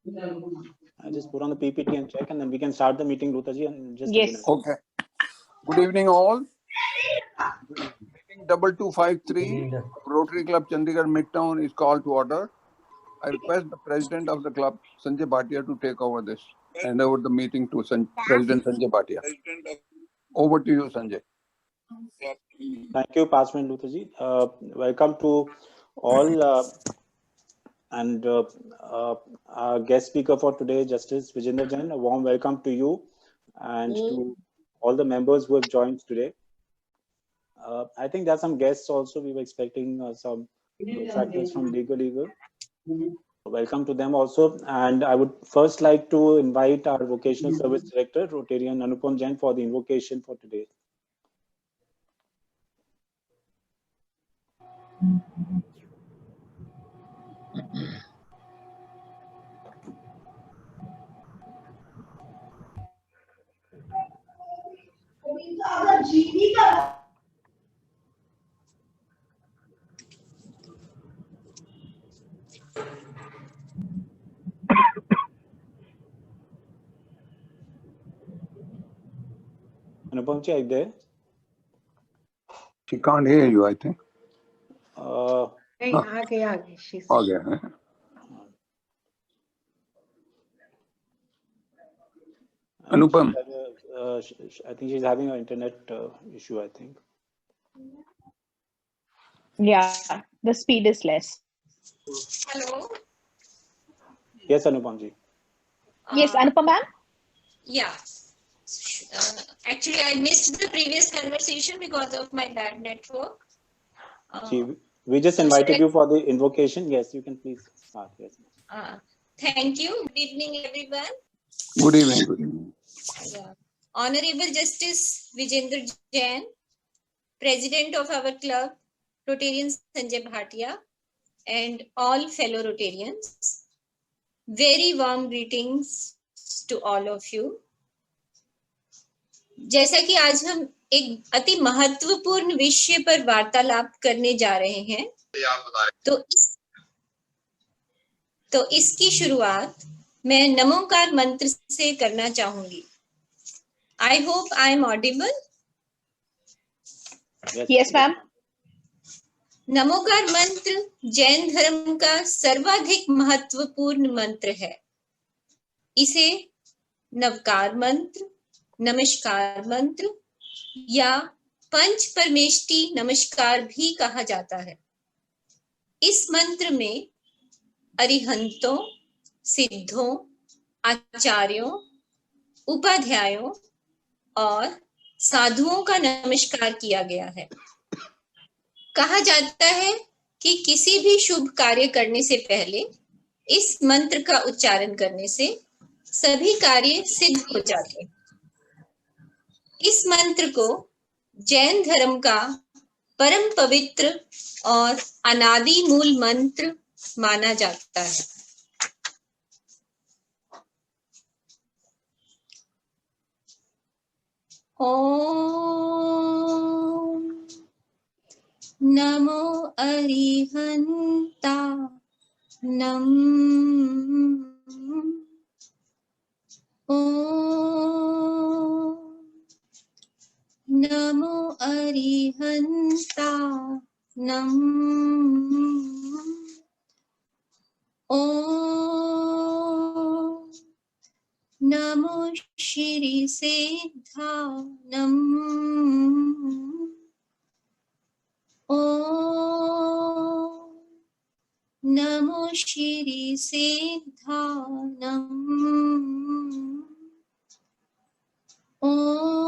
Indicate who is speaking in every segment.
Speaker 1: I just put on the PPT and check, and then we can start the meeting, Rutaji, and just
Speaker 2: Yes.
Speaker 3: Okay. Good evening, all. Meeting 2253 Rotary Club Chandigarh Midtown is called to order. I request the president of the club, Sanjay Bhatia, to take over this and over the meeting to President Sanjay Bhatia. Over to you, Sanjay.
Speaker 1: Thank you, Pasman Rutaji. Welcome to all, and our guest speaker for today, Justice Vijender Jain. A warm welcome to you and to all the members who have joined today. I think there are some guests also. We were expecting some factors from Legal. Welcome to them also. And I would first like to invite our Vocational Service Director, Rotarian Anupam Jain, for the invocation for today. Anupam ji, are you there?
Speaker 3: She can't hear you, I think.
Speaker 2: She's
Speaker 3: Okay. Anupam.
Speaker 1: I think she's having an internet issue, I think.
Speaker 2: Yeah, the speed is less.
Speaker 4: Hello.
Speaker 1: Yes, Anupam ji.
Speaker 2: Yes, Anupam ma'am?
Speaker 4: Yeah. Actually, I missed the previous conversation because of my bad network.
Speaker 1: We just invited you for the invocation. Yes, you can please start. Yes.
Speaker 4: Thank you. Good evening, everyone.
Speaker 3: Good evening. Good evening.
Speaker 4: Yeah. Honorable Justice Vijender Jain, President of our club, Rotarian Sanjay Bhatia, and all fellow Rotarians. Very warm greetings to all of you. जैसा कि आज हम एक अति महत्वपूर्ण विषय पर वार्तालाप करने जा रहे हैं, तो इसकी शुरुआत मैं नमोकार मंत्र से करना चाहूंगी. I hope I am audible.
Speaker 2: Yes, ma'am.
Speaker 4: Namokar मंत्र जैन धर्म का सर्वाधिक महत्वपूर्ण मंत्र है. इसे नवकार मंत्र, नमस्कार मंत्र या पंच परमेष्टि नमस्कार भी कहा जाता है. इस मंत्र में अरिहंतों, सिद्धों, आचार्यों, उपाध्यायों और साधुओं का नमस्कार किया गया है. कहा जाता है कि किसी भी शुभ कार्य करने से पहले इस मंत्र का उच्चारण करने से सभी कार्य सिद्ध हो जाते हैं. इस मंत्र को जैन धर्म का परम पवित्र और अनादि मूल मंत्र माना जाता है. ओम नमो अरिहंता नम. ओम नमो अरिहंता नम. ओम नमो श्री सिद्धानम. ओम नमो श्री सिद्धानम. ओम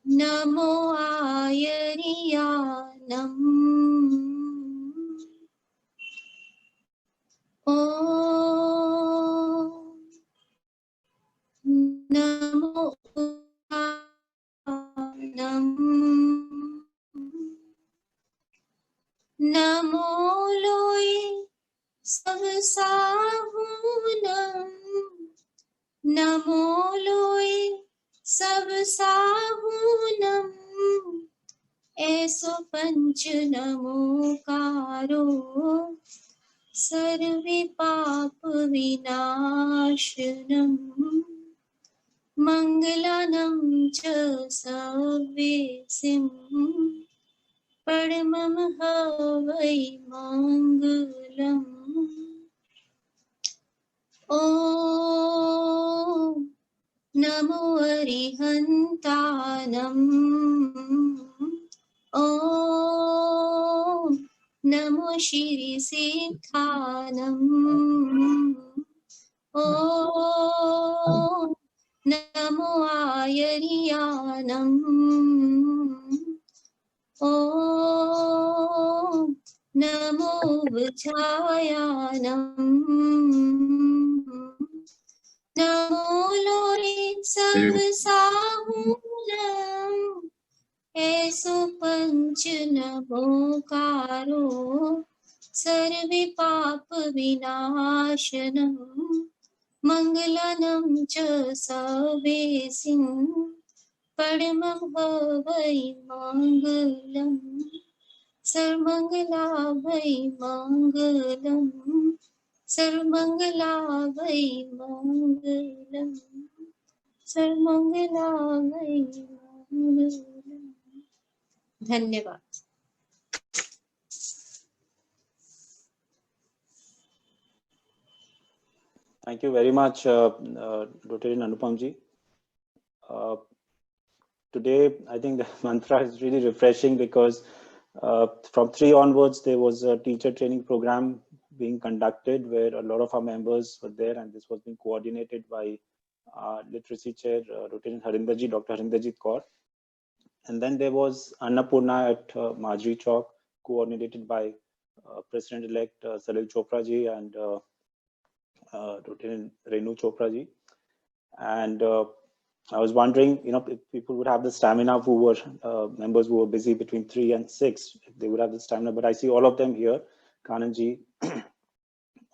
Speaker 4: नमो आयर्यानम. ओम नमो उदानम. नमो लोए सब साहूनम. नमो लोए सब साहूनम. ऐसो पंच नमोकारो सर्वे पाप विनाशनम् मंगलानं च सव्येसिं परमं हवै मंगलम्। ॐ नमो अरिहन्तानम्। ॐ नमो श्रीसिद्धानम्। ॐ नमो आयर्यानम्। ॐ नमो वृषायानम्। नमो लोरे सर्वसाहूलम्। एषु पञ्च नमोकारो सर्वे पाप विनाशनम् मंगलानं च सवेसिं परमं हवै मंगलम्। सर्वमंगलावै मंगलम्। सर्वमंगलावै मंगलम्। सर्वमंगलावै मंगलम्। धन्यवाद।
Speaker 1: Thank you very much, Dr. Anupamji. Today, I think the mantra is really refreshing because from 3 onwards, there was a teacher training program being conducted where a lot of our members were there, and this was being coordinated by literacy chair, Dr. Harinderji, Dr. Harinderjit Kaur. And then there was Annapurna at Marjorie Chowk, coordinated by President-elect Salil Chopra ji and Dr. Renu Chopra ji. And I was wondering, if people would have the stamina who were members who were busy between 3 and 6, if they would have the stamina. But I see all of them here. Kananji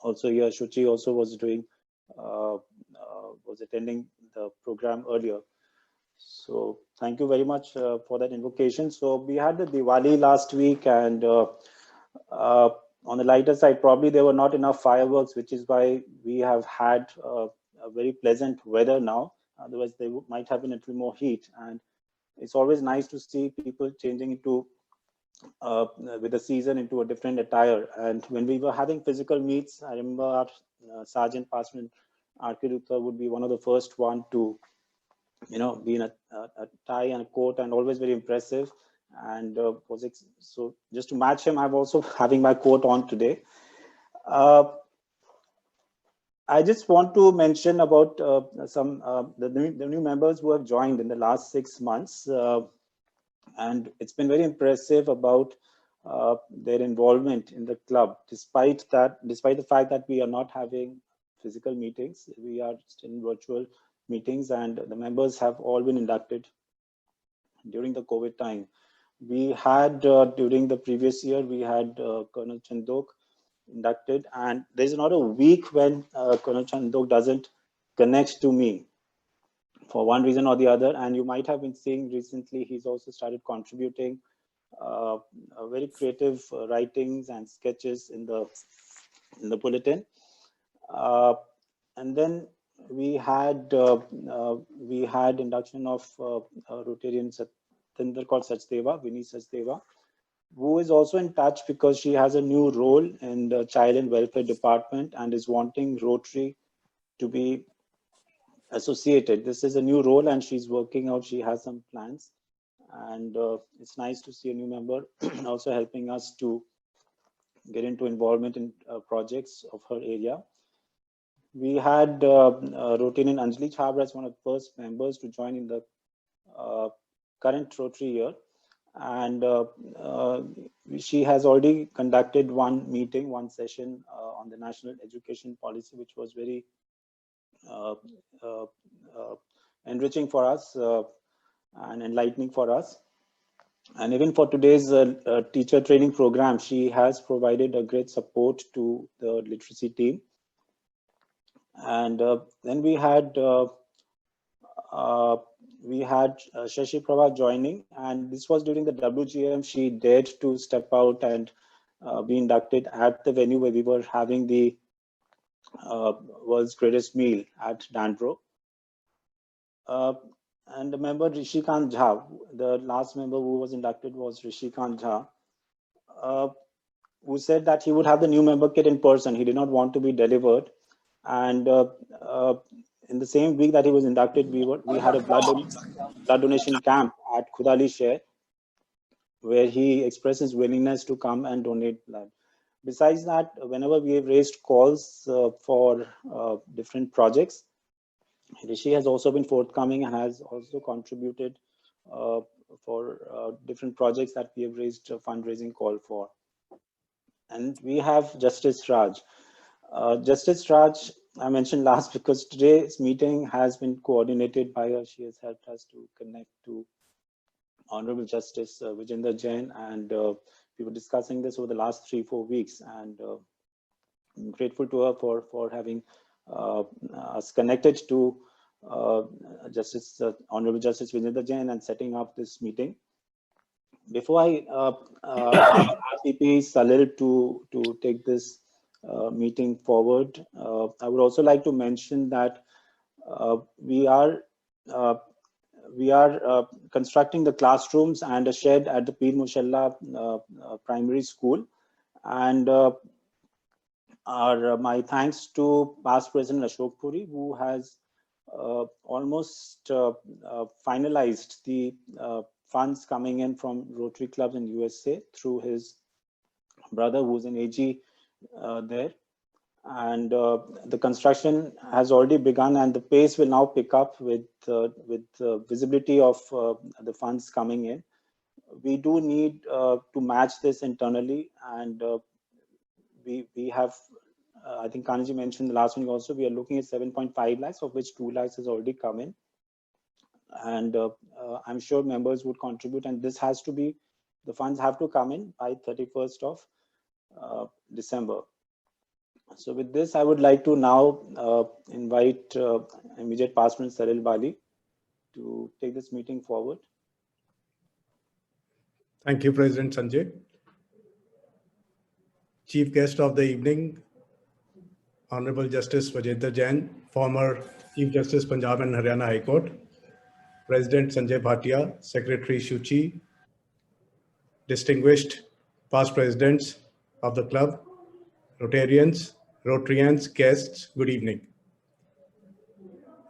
Speaker 1: also here. Shuchi also was doing, was attending the program earlier. So thank you very much for that invocation. So we had the Diwali last week, and on the lighter side, probably there were not enough fireworks, which is why we have had a very pleasant weather now. Otherwise, they might have been a little more heat. And it's always nice to see people changing into, with the season, into a different attire. And when we were having physical meets, I remember our Sergeant Passman Arkirutha would be one of the first one to, be in a tie and a coat, and always very impressive. And so just to match him, I'm also having my coat on today. I just want to mention about some the new members who have joined in the last 6 months, and it's been very impressive about their involvement in the club. Despite the fact that we are not having physical meetings, we are still in virtual meetings, and the members have all been inducted during the COVID time. We had during the previous year, we had Colonel Chandok inducted, and there's not a week when Colonel Chandok doesn't connect to me for one reason or the other. And you might have been seeing recently, he's also started contributing very creative writings and sketches in the bulletin. And then we had induction of Rotarian Satinder called Sachdeva, Vinny Sachdeva, who is also in touch because she has a new role in the Child and Welfare Department and is wanting Rotary to be associated. This is a new role and she's working out, she has some plans. And it's nice to see a new member also helping us to get into involvement in projects of her area. We had Rotarian Anjali Chhabra as one of the first members to join in the current Rotary year. And she has already conducted one session on the national education policy, which was very enriching for us and enlightening for us. And even for today's teacher training program, she has provided a great support to the literacy team. And then we had Shashi Prabha joining, and this was during the WGM. She dared to step out and be inducted at the venue where we were having the world's greatest meal at Danbro. And the member Rishikant Jha, the last member who was inducted was Rishikant Jha, who said that he would have the new member kit in person. He did not want to be delivered. And in the same week that he was inducted, we had a blood donation camp at Khudali Sheikh, where he expressed his willingness to come and donate blood. Besides that, whenever we have raised calls for different projects, Rishi has also been forthcoming and has also contributed for different projects that we have raised a fundraising call for. And we have Justice Raj. Justice Raj, I mentioned last because today's meeting has been coordinated by her. She has helped us to connect to Honorable Justice Vijender Jain, and we were discussing this over the last 3-4 weeks, and I'm grateful to her for having us connected to Honorable Justice Vijender Jain and setting up this meeting. Before I ask RCP Salil to take this meeting forward, I would also like to mention that we are constructing the classrooms and a shed at the Pir Mushalla Primary School, and my thanks to past President Ashok Puri, who has almost finalized the funds coming in from Rotary clubs in USA through his brother, who's an AG there. And the construction has already begun, and the pace will now pick up with visibility of the funds coming in. We do need to match this internally, and we have, I think Kanji mentioned the last one also, we are looking at 7.5 lakhs, of which 2 lakhs has already come in. And I'm sure members would contribute, and this has to be, the funds have to come in by 31st of December. So with this, I would like to now invite immediate past President Salil Bali to take this meeting forward.
Speaker 5: Thank you, President Sanjay. Chief guest of the evening, Honorable Justice Vijender Jain, former Chief Justice Punjab and Haryana High Court, President Sanjay Bhatia, Secretary Shuchi, distinguished past presidents of the club, Rotarians, guests, good evening.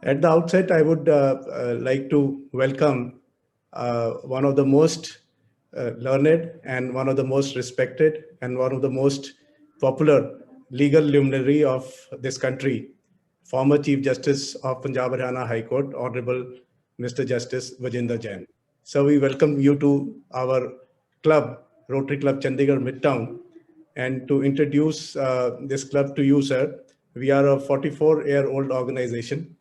Speaker 5: At the outset, I would like to welcome one of the most learned and one of the most respected and one of the most popular legal luminary of this country, former Chief Justice of Punjab Haryana High Court, Honorable Mr. Justice Vijender Jain. So we welcome you to our club, Rotary Club Chandigarh Midtown. And to introduce this club to you, sir, we are a 44-year-old organization,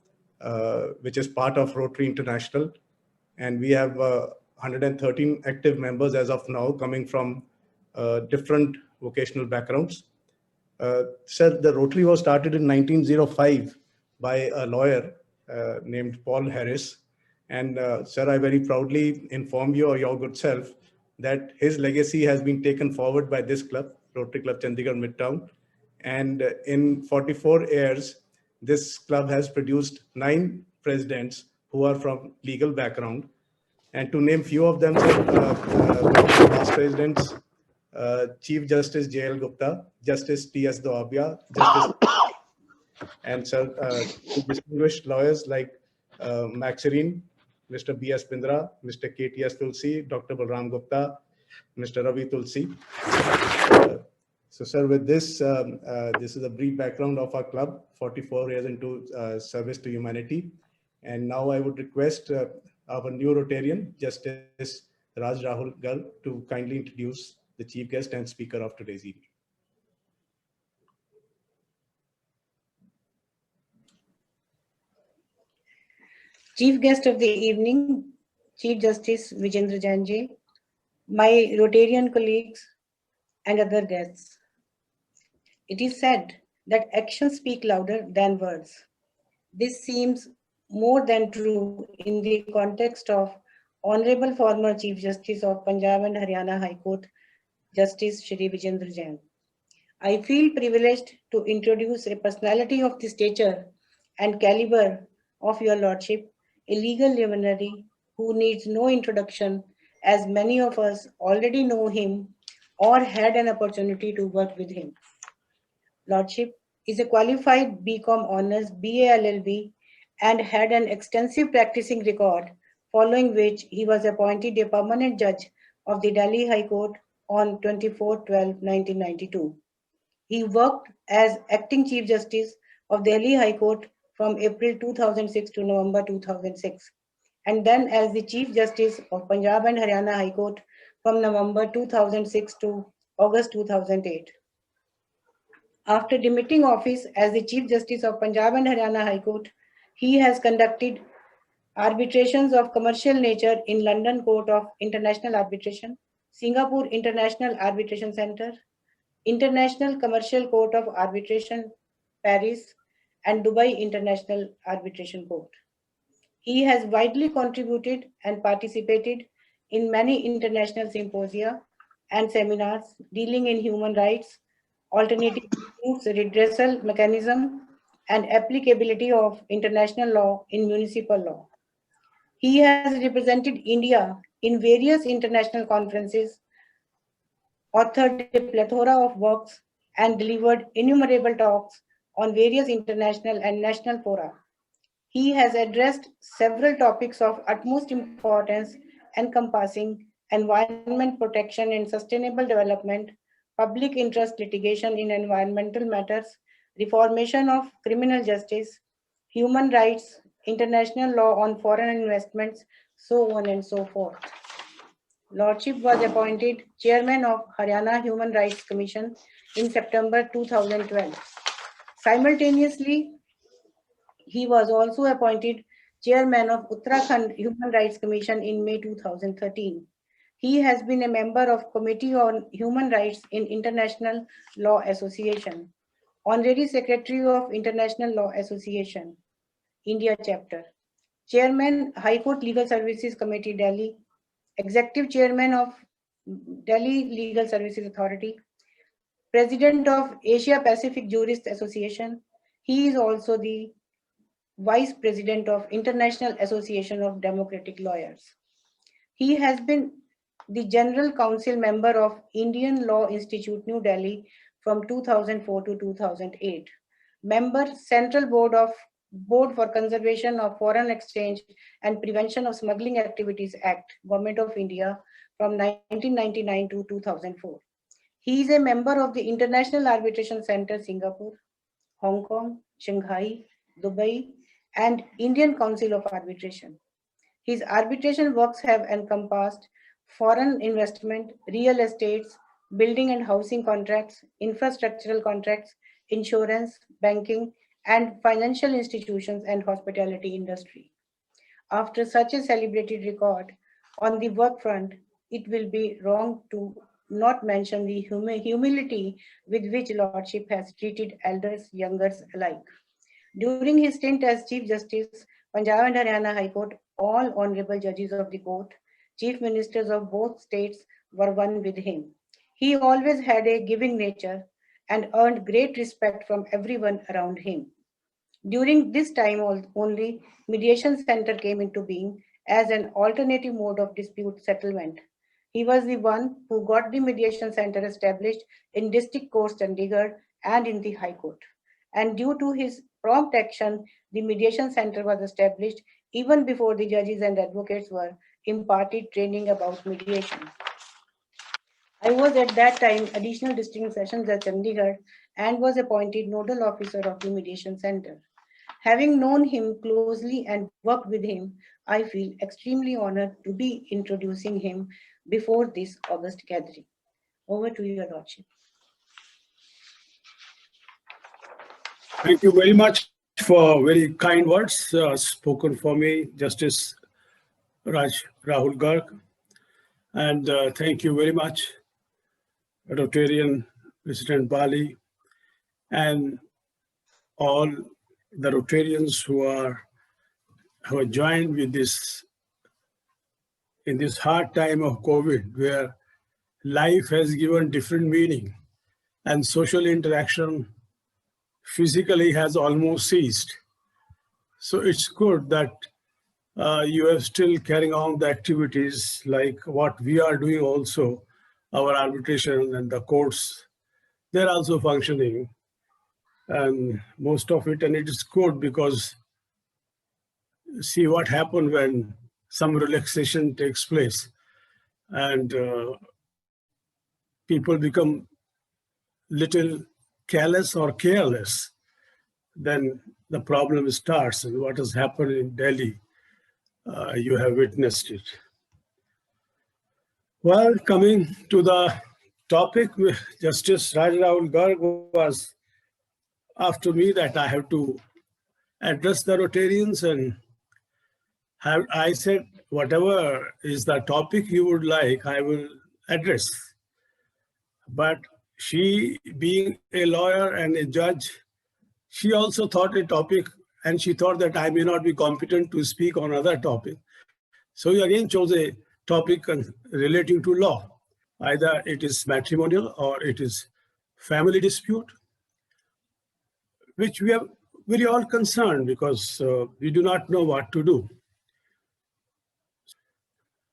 Speaker 5: which is part of Rotary International. And we have 113 active members as of now, coming from different vocational backgrounds. Sir, the Rotary was started in 1905 by a lawyer named Paul Harris. And sir, I very proudly inform you, or your good self, that his legacy has been taken forward by this club, Rotary Club Chandigarh Midtown. And in 44 years, this club has produced 9 presidents who are from legal background. And to name few of them, past presidents, Chief Justice J.L. Gupta, Justice T.S. Doabia, Justice, and sir, distinguished lawyers like Maxerine, Mr. B.S. Pindra, Mr. K.T.S. Tulsi, Dr. Balram Gupta, Mr. Ravi Tulsi. So, sir, with this, this is a brief background of our club, 44 years into service to humanity. And now I would request our new Rotarian, Justice Raj Rahul Garg, to kindly introduce the chief guest and speaker of today's evening.
Speaker 6: Chief guest of the evening, Chief Justice Vijender Jain, my Rotarian colleagues and other guests. It is said that actions speak louder than words. This seems more than true in the context of Honorable former Chief Justice of Punjab and Haryana High Court, Justice Shri Vijendra Jain. I feel privileged to introduce a personality of the stature and caliber of your lordship, a legal luminary who needs no introduction, as many of us already know him or had an opportunity to work with him. Lordship is a qualified BCom Honours BA LLB and had an extensive practicing record, following which he was appointed a permanent judge of the Delhi High Court on 24/12/1992. He worked as acting Chief Justice of Delhi High Court from April 2006 to November 2006, and then as the Chief Justice of Punjab and Haryana High Court from November 2006 to August 2008. After demitting office as the Chief Justice of Punjab and Haryana High Court, he has conducted arbitrations of commercial nature in London Court of International Arbitration, Singapore International Arbitration Center, International Commercial Court of Arbitration, Paris, and Dubai International Arbitration Court. He has widely contributed and participated in many international symposia and seminars dealing in human rights, alternative disputes redressal mechanism, and applicability of international law in municipal law. He has represented India in various international conferences, authored a plethora of works, and delivered innumerable talks on various international and national fora. He has addressed several topics of utmost importance encompassing environment protection and sustainable development, public interest litigation in environmental matters, reformation of criminal justice, human rights, international law on foreign investments, so on and so forth. Lordship was appointed Chairman of Haryana Human Rights Commission in September 2012. Simultaneously, he was also appointed Chairman of Uttarakhand Human Rights Commission in May 2013. He has been a member of Committee on Human Rights in International Law Association, Honorary Secretary of International Law Association, India Chapter, Chairman High Court Legal Services Committee, Delhi, Executive Chairman of Delhi Legal Services Authority, President of Asia Pacific Jurists Association. He is also the Vice President of International Association of Democratic Lawyers. He has been the General Council member of Indian Law Institute, New Delhi from 2004 to 2008. Member Central Board for Conservation of Foreign Exchange and Prevention of Smuggling Activities Act, Government of India from 1999 to 2004. He is a member of the International Arbitration Center, Singapore, Hong Kong, Shanghai, Dubai, and Indian Council of Arbitration. His arbitration works have encompassed foreign investment, real estates, building and housing contracts, infrastructural contracts, insurance, banking, and financial institutions and hospitality industry. After such a celebrated record on the work front, it will be wrong to not mention the humility with which Lordship has treated elders, youngers alike. During his stint as Chief Justice, Punjab and Haryana High Court, all honorable judges of the court, chief ministers of both states were one with him. He always had a giving nature and earned great respect from everyone around him. During this time only, Mediation Center came into being as an alternative mode of dispute settlement. He was the one who got the Mediation Center established in District Court, Chandigarh, and in the High Court. And due to his prompt action, the Mediation Center was established even before the judges and advocates were imparted training about mediation. I was at that time Additional District Sessions at Chandigarh and was appointed Nodal Officer of the Mediation Center. Having known him closely and worked with him, I feel extremely honored to be introducing him before this August gathering. Over to your Lordship.
Speaker 7: Thank you very much for very kind words spoken for me, Justice Rahul Garg. And thank you very much, Rotarian President Bali, and all the Rotarians who are joined with this in this hard time of COVID, where life has given different meaning and social interaction physically has almost ceased. So it's good that you are still carrying on the activities like what we are doing also, our arbitration and the courts, they're also functioning. And most of it, and it is good because see what happened when some relaxation takes place and people become little careless or careless, then the problem starts. And what has happened in Delhi, you have witnessed it. Well, coming to the topic, Justice Raj Rahul Garg was after me that I have to address the Rotarians, and I said, whatever is the topic you would like, I will address. But she, being a lawyer and a judge, she also thought a topic, and she thought that I may not be competent to speak on other topic. So we again chose a topic relating to law. Either it is matrimonial or it is family dispute, which we are very all concerned because we do not know what to do.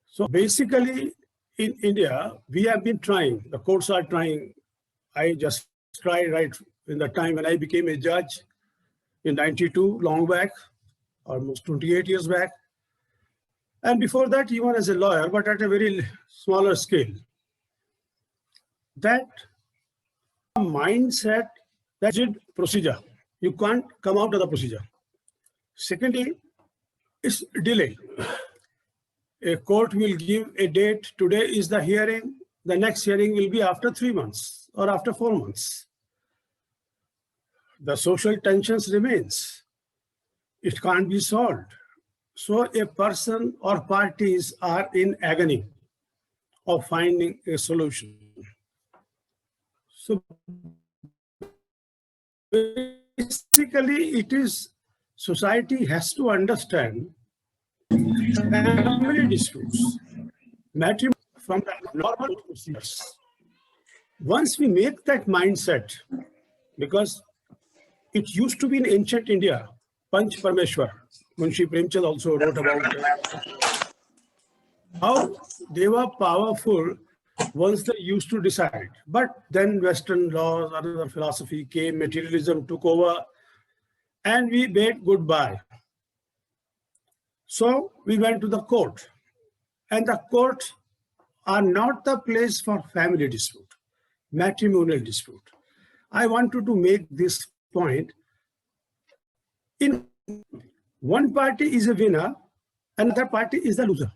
Speaker 7: So basically, in India, we have been trying, the courts are trying. I just tried right in the time when I became a judge in 92, long back, almost 28 years back. And before that, even as a lawyer, but at a very smaller scale. That mindset, that's it, procedure. You can't come out of the procedure. Secondly, it's delay. A court will give a date. Today is the hearing. The next hearing will be after 3 months or after 4 months. The social tensions remains. It can't be solved. So a person or parties are in agony of finding a solution. So basically, it is society has to understand family disputes, matrimony from the normal procedures. Once we make that mindset, because it used to be in ancient India, Panch Parmeshwar, Munshi Premchand also wrote about how they were powerful once they used to decide. But then Western laws, other philosophy came, materialism took over, and we bade goodbye. So we went to the court, and the courts are not the place for family dispute, matrimonial dispute. I wanted to make this point. In one party is a winner, another party is the loser.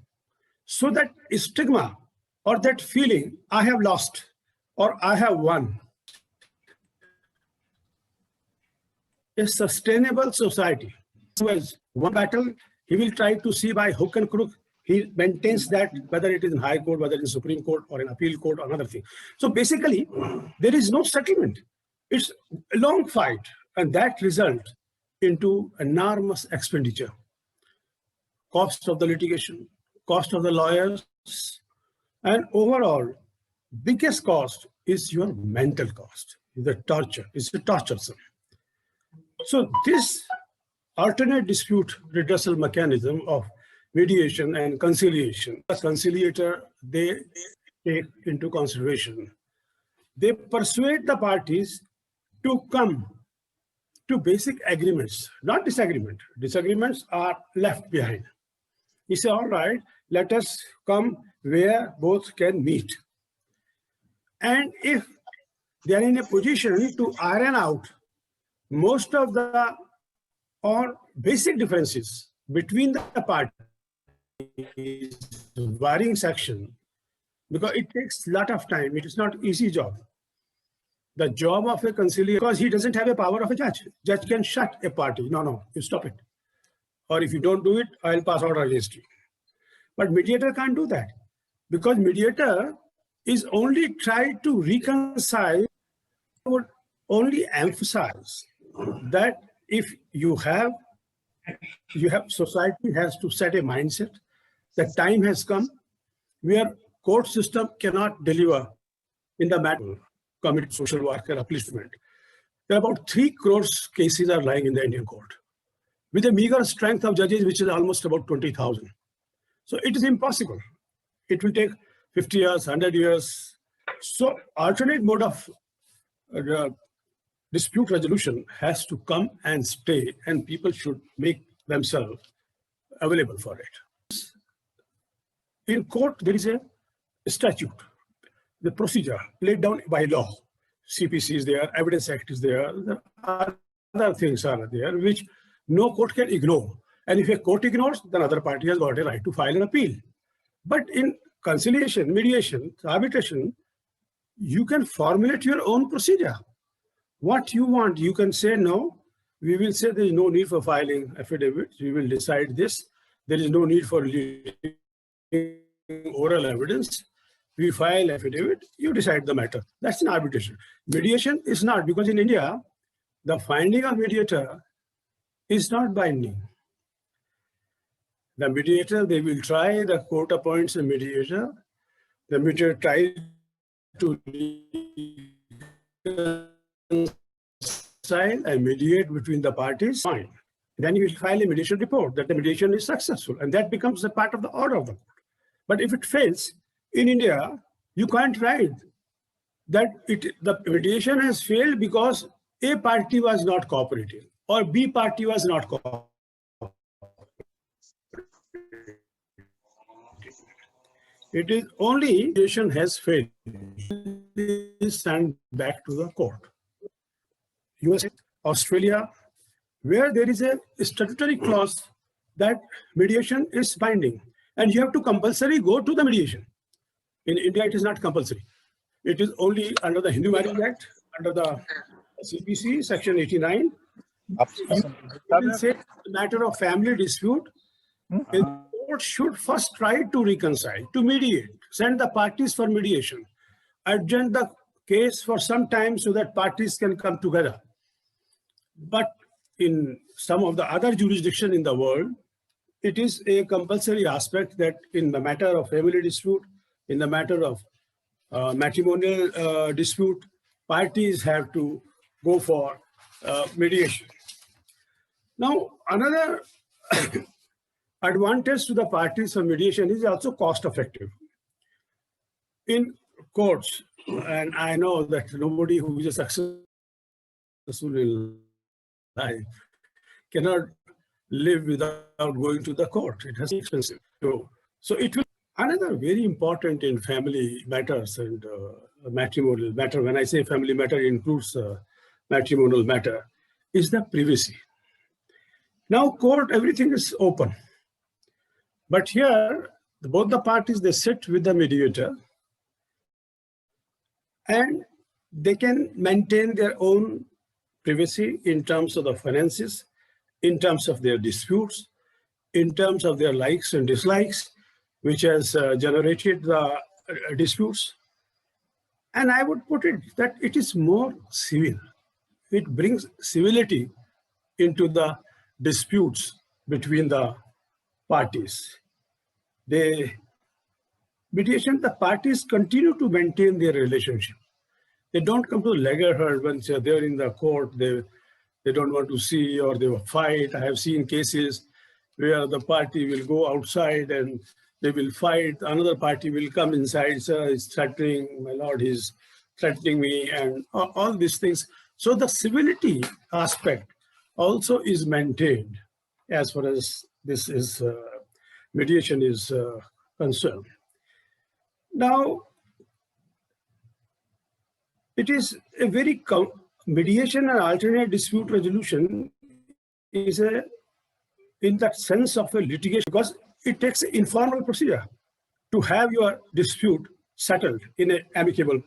Speaker 7: So that stigma or that feeling, I have lost or I have won. A sustainable society. So as one battle, he will try to see by hook and crook. He maintains that whether it is in High Court, whether it is Supreme Court or in Appeal Court or another thing. So basically, there is no settlement. It's a long fight, and that results into enormous expenditure. Cost of the litigation, cost of the lawyers, and overall, biggest cost is your mental cost, the torture. It's a torturesome. So this alternate dispute redressal mechanism of mediation and conciliation, the conciliator, they take into consideration. They persuade the parties to come to basic agreements, not disagreement. Disagreements are left behind. He said, all right, let us come where both can meet. And if they are in a position to iron out most of the or basic differences between the parties, varying section, because it takes a lot of time. It is not an easy job. The job of a conciliator, because he doesn't have a power of a judge. Judge can shut a party. No, you stop it. Or if you don't do it, I'll pass order against you. But mediator can't do that, because mediator is only tried to reconcile, would only emphasize that if you have society has to set a mindset. The time has come where court system cannot deliver in the matter commit social work and upliftment. There are about 3 crores cases are lying in the Indian court with a meager strength of judges, which is almost about 20,000. So it is impossible. It will take 50 years, 100 years. So alternate mode of dispute resolution has to come and stay, and people should make themselves available for it. In court, there is a statute, the procedure laid down by law. CPC is there, Evidence Act is there, other things are there which no court can ignore. And if a court ignores, then other party has got a right to file an appeal. But in conciliation, mediation, arbitration, you can formulate your own procedure. What you want, you can say no. We will say there is no need for filing affidavits. We will decide this. There is no need for oral evidence. We file affidavit, you decide the matter. That's an arbitration. Mediation is not, because in India, the finding of mediator is not binding. The mediator, they will try, the court appoints a mediator. The mediator tries to reconcile and mediate between the parties. Fine. Then you will file a mediation report that the mediation is successful, and that becomes a part of the order of the court. But if it fails, in India, you can't write that the mediation has failed because A party was not cooperating or B party was not cooperating. It is only mediation has failed. Send back to the court. USA, Australia, where there is a statutory clause that mediation is binding, and you have to compulsory go to the mediation. In India, it is not compulsory. It is only under the Hindu Marriage Act, under the CPC, Section 89. You will say the matter of family dispute, the court should first try to reconcile, to mediate, send the parties for mediation, adjourn the case for some time so that parties can come together. But in some of the other jurisdictions in the world, it is a compulsory aspect that in the matter of family dispute, in the matter of matrimonial dispute, parties have to go for mediation. Now, another advantage to the parties for mediation is also cost effective. In courts, and I know that nobody who is successful in life cannot live without going to the court. It has to be expensive. So it will. Another very important in family matters and matrimonial matter, when I say family matter, it includes matrimonial matter, is the privacy. Now court, everything is open. But here, both the parties, they sit with the mediator and they can maintain their own privacy in terms of the finances, in terms of their disputes, in terms of their likes and dislikes, which has generated the disputes. And I would put it that it is more civil. It brings civility into the disputes between the parties. Mediation, the parties continue to maintain their relationship. They don't come to loggerhead when they're in the court, they don't want to see or they will fight. I have seen cases where the party will go outside and they will fight. Another party will come inside, sir, he's threatening, my lord, he's threatening me, and all these things. So the civility aspect also is maintained as far as this is mediation is concerned. Now, it is a very mediation and alternate dispute resolution is in that sense of a litigation, because it takes an informal procedure to have your dispute settled in an amicable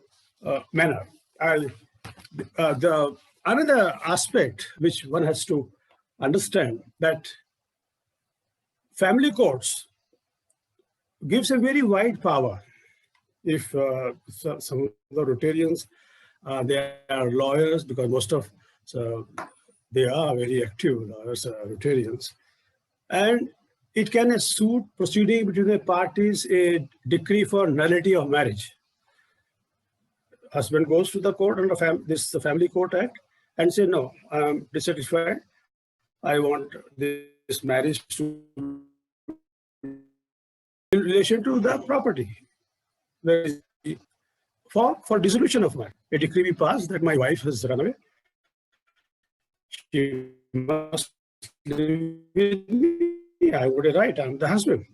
Speaker 7: manner. The another aspect which one has to understand, that family courts gives a very wide power. If some of the Rotarians, they are lawyers, because most of they are very active lawyers, Rotarians, and it can suit proceeding between the parties a decree for nullity of marriage. Husband goes to the court under the Family Court Act and say, no, I'm dissatisfied. I want this marriage to in relation to the property. There is for dissolution of marriage. A decree be passed that my wife has run away. She must live with me. I would have right. I'm the husband.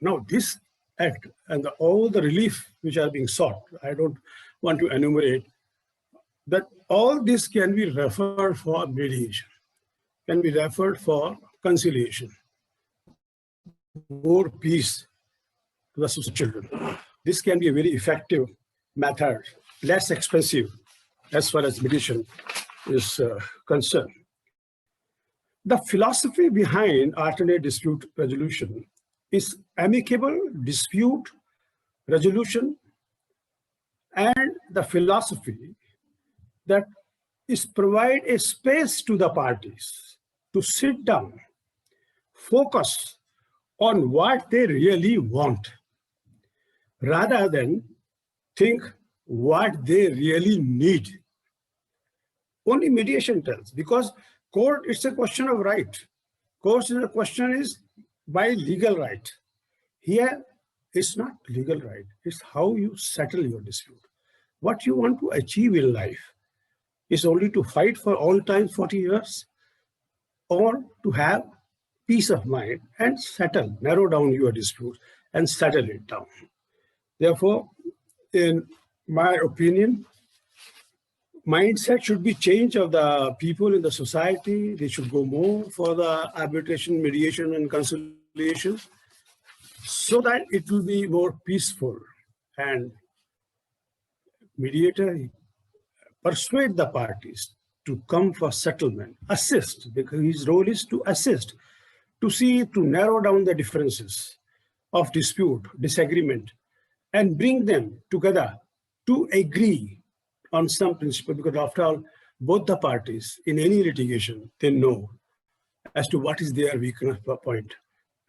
Speaker 7: Now this act and all the relief which are being sought, I don't want to enumerate, that all this can be referred for mediation, can be referred for conciliation, more peace to the children. This can be a very effective method, less expensive as far as mediation is concerned. The philosophy behind alternate dispute resolution is amicable dispute resolution, and the philosophy that is provide a space to the parties to sit down, focus on what they really want, rather than think what they really need. Only mediation tells, because court, it's a question of right. Court is a question is by legal right. Here, it's not legal right. It's how you settle your dispute. What you want to achieve in life is only to fight for all time 40 years, or to have peace of mind and settle, narrow down your dispute and settle it down. Therefore, in my opinion, mindset should be changed of the people in the society. They should go more for the arbitration, mediation, and conciliation, so that it will be more peaceful. And mediator persuade the parties to come for settlement, assist, because his role is to assist, to see, to narrow down the differences of dispute, disagreement, and bring them together to agree on some principle, because after all, both the parties in any litigation, they know as to what is their weakness point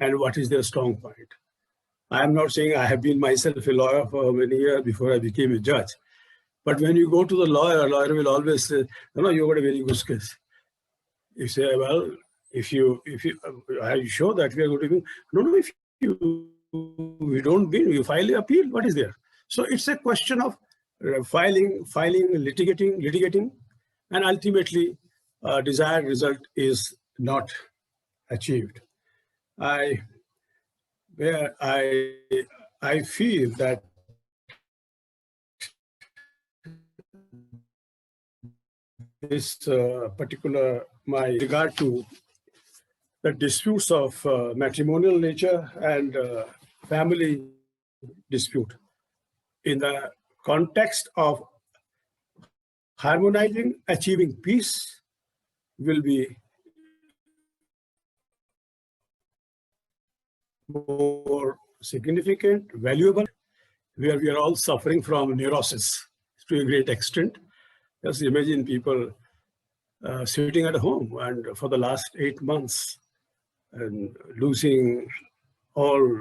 Speaker 7: and what is their strong point. I am not saying I have been myself a lawyer for many years before I became a judge. But when you go to the lawyer will always say, no, you got a very good case. You say, well, are you sure that we are going to win? No, if we don't win, you file an appeal, what is there? So it's a question of filing, litigating, and ultimately desired result is not achieved. I feel that this particular, my regard to the disputes of matrimonial nature and family dispute in the context of harmonizing, achieving peace will be more significant, valuable, where we are all suffering from neurosis to a great extent. Just imagine people sitting at home and for the last 8 months and losing all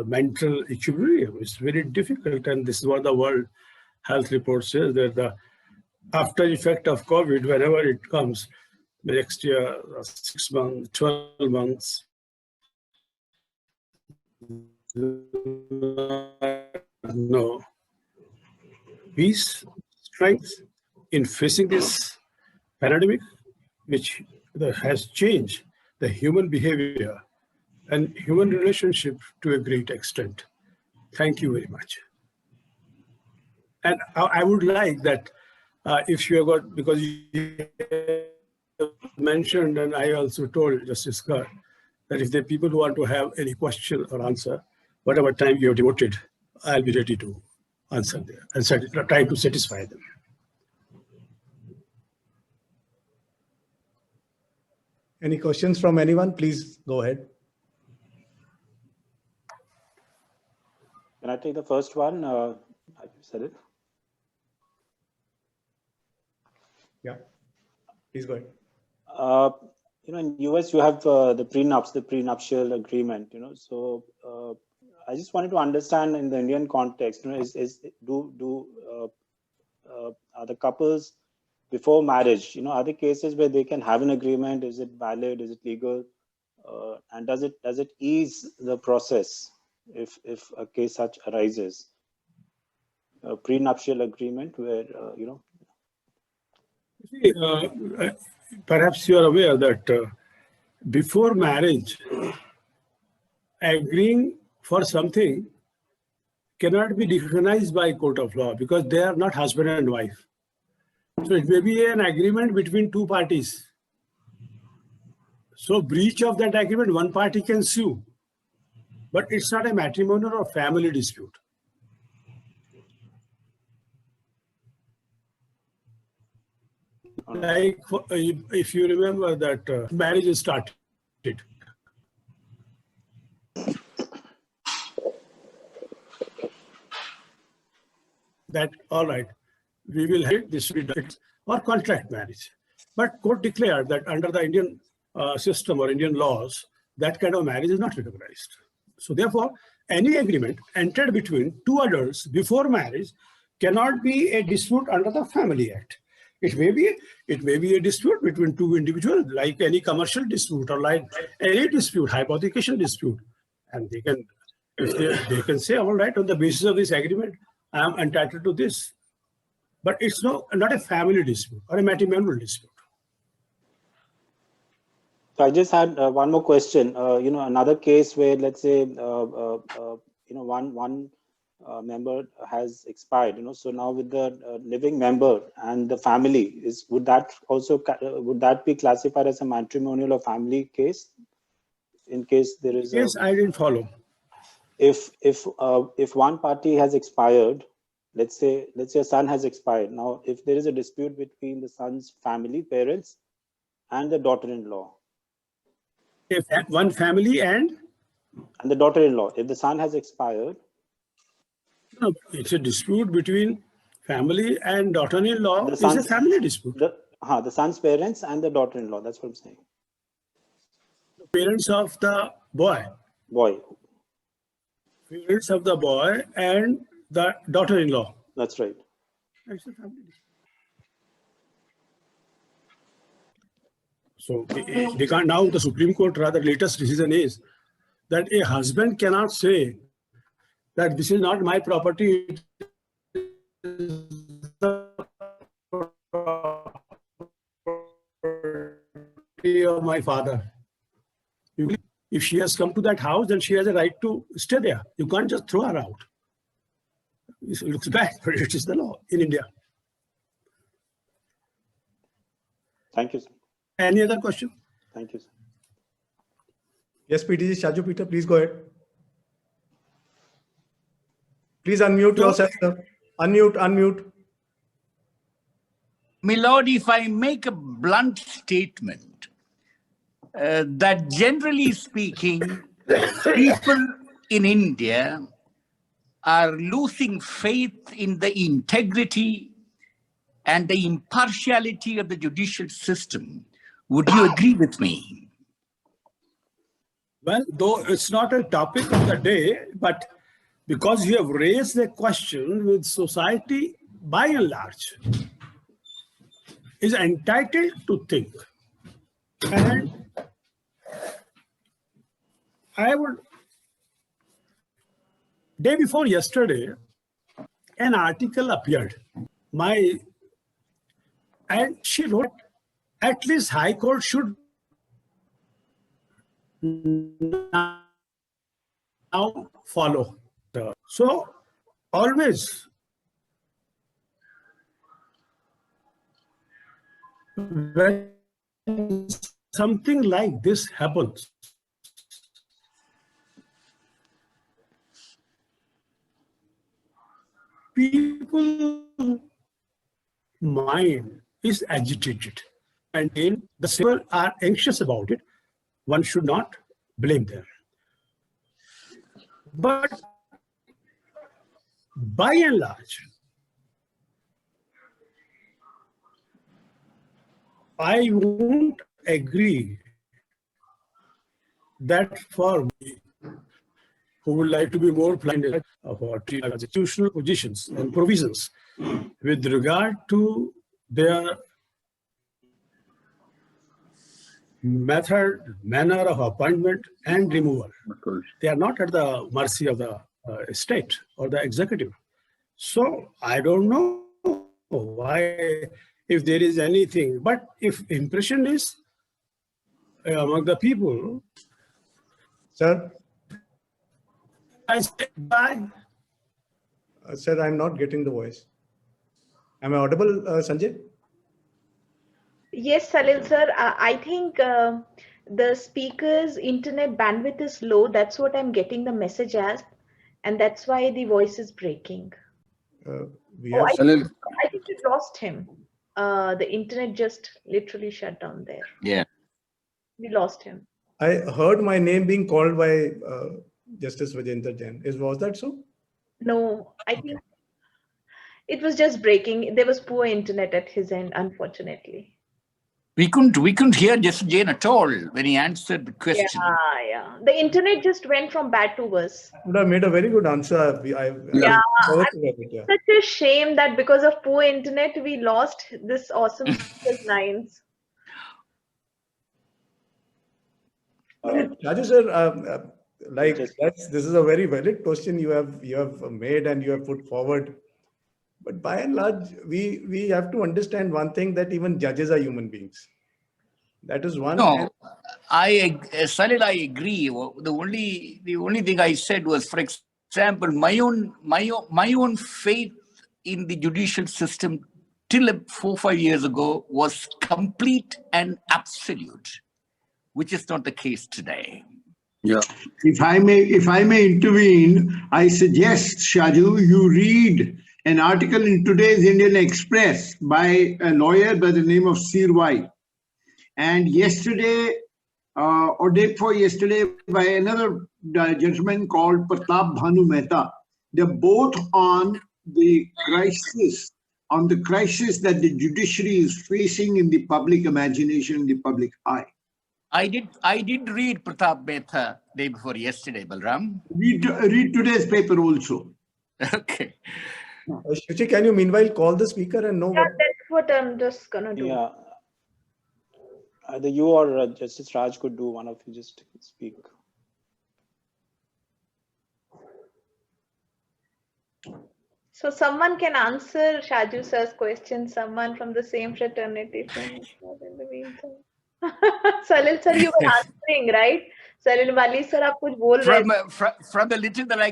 Speaker 7: mental equilibrium. It's very difficult, and this is what the World Health Report says, that the after effect of COVID, whenever it comes, the next year, 6 months, 12 months, no peace, strength in facing this pandemic, which has changed the human behavior and human relationship to a great extent. Thank you very much. And I would like that if you have got, because you mentioned, and I also told Justice Garg, that if there are people who want to have any question or answer, whatever time you have devoted, I'll be ready to answer there and try to satisfy them.
Speaker 5: Any questions from anyone? Please go ahead.
Speaker 1: Can I take the first one? I said it.
Speaker 5: Yeah, please go ahead.
Speaker 1: in US you have the prenups, the prenuptial agreement. So I just wanted to understand in the Indian context. Are the couples before marriage? Are there cases where they can have an agreement? Is it valid? Is it legal? And does it ease the process if a case such arises? A prenuptial agreement where
Speaker 7: See, perhaps you are aware that before marriage, agreeing for something cannot be recognized by court of law because they are not husband and wife. So it may be an agreement between two parties. So breach of that agreement, one party can sue, but it's not a matrimonial or family dispute. Like if you remember that marriage is started. That all right, we will have this or contract marriage. But court declared that under the Indian system or Indian laws, that kind of marriage is not recognized. So therefore, any agreement entered between two adults before marriage cannot be a dispute under the Family Act. It may be a dispute between two individuals, like any commercial dispute or like any dispute, hypothecation dispute, and they can say, all right, on the basis of this agreement, I am entitled to this. But it's not a family dispute or a matrimonial dispute.
Speaker 1: So I just had one more question. Another case where, let's say, one member has expired. So now with the living member and the family, would that be classified as a matrimonial or family case? In case there is
Speaker 7: yes, I didn't follow.
Speaker 1: If one party has expired, let's say a son has expired. Now, if there is a dispute between the son's family, parents, and the daughter-in-law.
Speaker 7: If one family and
Speaker 1: the daughter-in-law, if the son has expired.
Speaker 7: No, it's a dispute between family and daughter-in-law. It's a family dispute.
Speaker 1: The son's parents and the daughter-in-law. That's what I'm saying.
Speaker 7: The parents of the boy. Parents of the boy and the daughter-in-law.
Speaker 1: That's right.
Speaker 7: It's a family dispute. So they can't now. The Supreme Court, rather latest decision is that a husband cannot say that this is not my property. It is the property of my father. If she has come to that house, then she has a right to stay there. You can't just throw her out. It looks bad, but it is the law in India.
Speaker 1: Thank you, sir.
Speaker 7: Any other question?
Speaker 1: Thank you, sir.
Speaker 5: Yes, PTG Shaju Peter, please go ahead. Please unmute yourself, sir. Unmute.
Speaker 8: My lord, if I make a blunt statement, that generally speaking, people in India are losing faith in the integrity and the impartiality of the judicial system. Would you agree with me?
Speaker 7: Well, though it's not a topic of the day, but because you have raised the question, with society by and large is entitled to think. And day before yesterday, an article appeared. And she wrote, at least High Court should now follow. So always when something like this happens, people's mind is agitated, and the civil are anxious about it. One should not blame them. But by and large, I won't agree that for me, who would like to be more blinded of our constitutional positions and provisions with regard to their method, manner of appointment and removal. They are not at the mercy of the state or the executive. So I don't know why, if there is anything, but if impression is among the people,
Speaker 5: Sir,
Speaker 7: I say bye.
Speaker 5: sir, I'm not getting the voice. Am I audible, Sanjay?
Speaker 2: Yes, Salil sir. I think the speaker's internet bandwidth is low. That's what I'm getting the message as, and that's why the voice is breaking.
Speaker 5: We have
Speaker 2: I think we lost him. The internet just literally shut down there.
Speaker 8: Yeah.
Speaker 2: We lost him.
Speaker 5: I heard my name being called by Justice Vijender Jain. Was that so?
Speaker 2: No, I think it was just breaking. There was poor internet at his end, unfortunately.
Speaker 8: We couldn't hear Justice Jain at all when he answered the question.
Speaker 2: Yeah. The internet just went from bad to worse.
Speaker 5: Would have made a very good answer.
Speaker 2: Such a shame that because of poor internet, we lost this awesome speaker's lines.
Speaker 5: Raju sir, this is a very valid question you have made and you have put forward. But by and large, we have to understand one thing, that even judges are human beings. That is one.
Speaker 8: No, Salil, I agree. The only thing I said was, for example, my own faith in the judicial system till 4-5 years ago was complete and absolute, which is not the case today.
Speaker 3: Yeah.
Speaker 9: If I may intervene, I suggest, Shaju, you read an article in today's Indian Express by a lawyer by the name of Sir White. And yesterday, or day before yesterday, by another gentleman called Pratap Bhanu Mehta. They're both on the crisis that the judiciary is facing in the public imagination, in the public eye.
Speaker 8: I did read Pratap Mehta day before yesterday, Balram.
Speaker 9: Read today's paper also.
Speaker 8: Okay.
Speaker 5: Shuchi, can you meanwhile call the speaker and know
Speaker 2: Yeah, that's what I'm just gonna do.
Speaker 1: Yeah. Either you or Justice Raj could do, one of you just speak.
Speaker 2: So someone can answer Shaju sir's question, someone from the same fraternity. In the meantime. Salil sir, you were answering, right? Salil Wali sir, आप कुछ बोल रहे
Speaker 8: From the little that I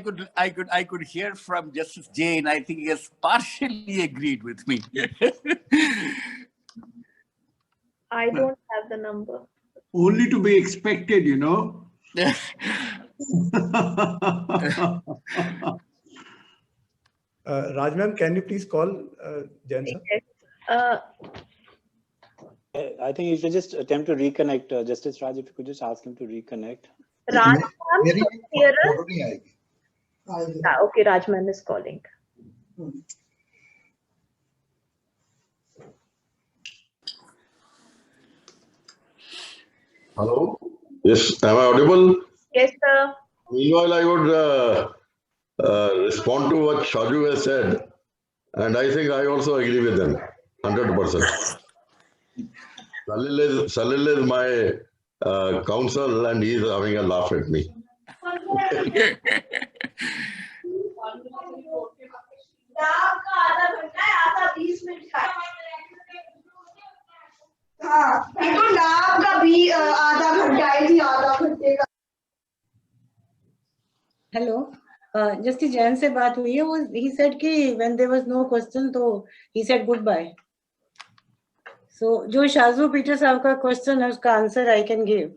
Speaker 8: could hear from Justice Jain, I think he has partially agreed with me.
Speaker 2: I don't have the number.
Speaker 9: Only to be expected, you know.
Speaker 5: Raj ma'am, can you please call Jain sir?
Speaker 2: Yes.
Speaker 1: I think you should just attempt to reconnect. Justice Raj, if you could just ask him to reconnect.
Speaker 2: Raj ma'am, here. Okay, Raj ma'am is calling.
Speaker 10: Hello? Yes, am I audible?
Speaker 2: Yes, sir.
Speaker 10: Meanwhile, I would respond to what Shaju has said, and I think I also agree with them, 100%. Salil is my counsel, and he is having a laugh at me.
Speaker 6: Hello, Justice Jain से बात हुई है. He said कि when there was no question, तो he said goodbye. So जो Shaju Peter साहब का question है, उसका answer I can give.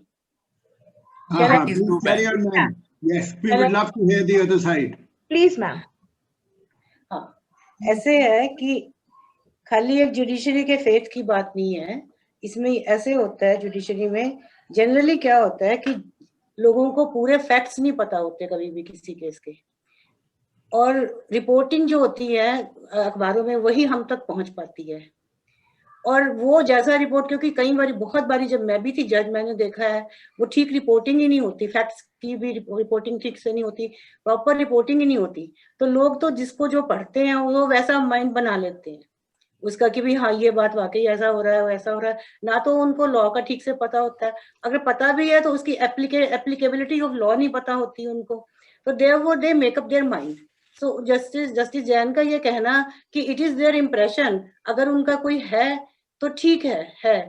Speaker 9: Please carry on, ma'am. Yes, we would love to hear the other side.
Speaker 2: Please, ma'am.
Speaker 6: हाँ, ऐसे है कि खाली एक जुडिशरी के फेथ की बात नहीं है. इसमें ऐसे होता है जुडिशरी में जनरली क्या होता है कि लोगों को पूरे फैक्ट्स नहीं पता होते कभी भी किसी केस के, और रिपोर्टिंग जो होती है अखबारों में वही हम तक पहुंच पाती है. और वो जैसा रिपोर्ट, क्योंकि कई बार, बहुत बारी जब मैं भी थी जज, मैंने देखा है वो ठीक रिपोर्टिंग ही नहीं होती, फैक्ट्स की भी रिपोर्टिंग ठीक से नहीं होती, प्रॉपर रिपोर्टिंग ही नहीं होती, तो लोग तो जिसको जो पढ़ते हैं वो वैसा माइंड बना लेते हैं उसका कि भी हाँ ये बात वाकई ऐसा हो रहा है वैसा हो रहा है, ना तो उनको लॉ का ठीक से पता होता है, अगर पता भी है तो उसकी एप्लीकेबिलिटी ऑफ लॉ नहीं पता होती उनको, तो they make up their mind. So justice Jain का ये कहना कि इट इज देयर इम्प्रेशन, अगर उनका कोई है तो ठीक है,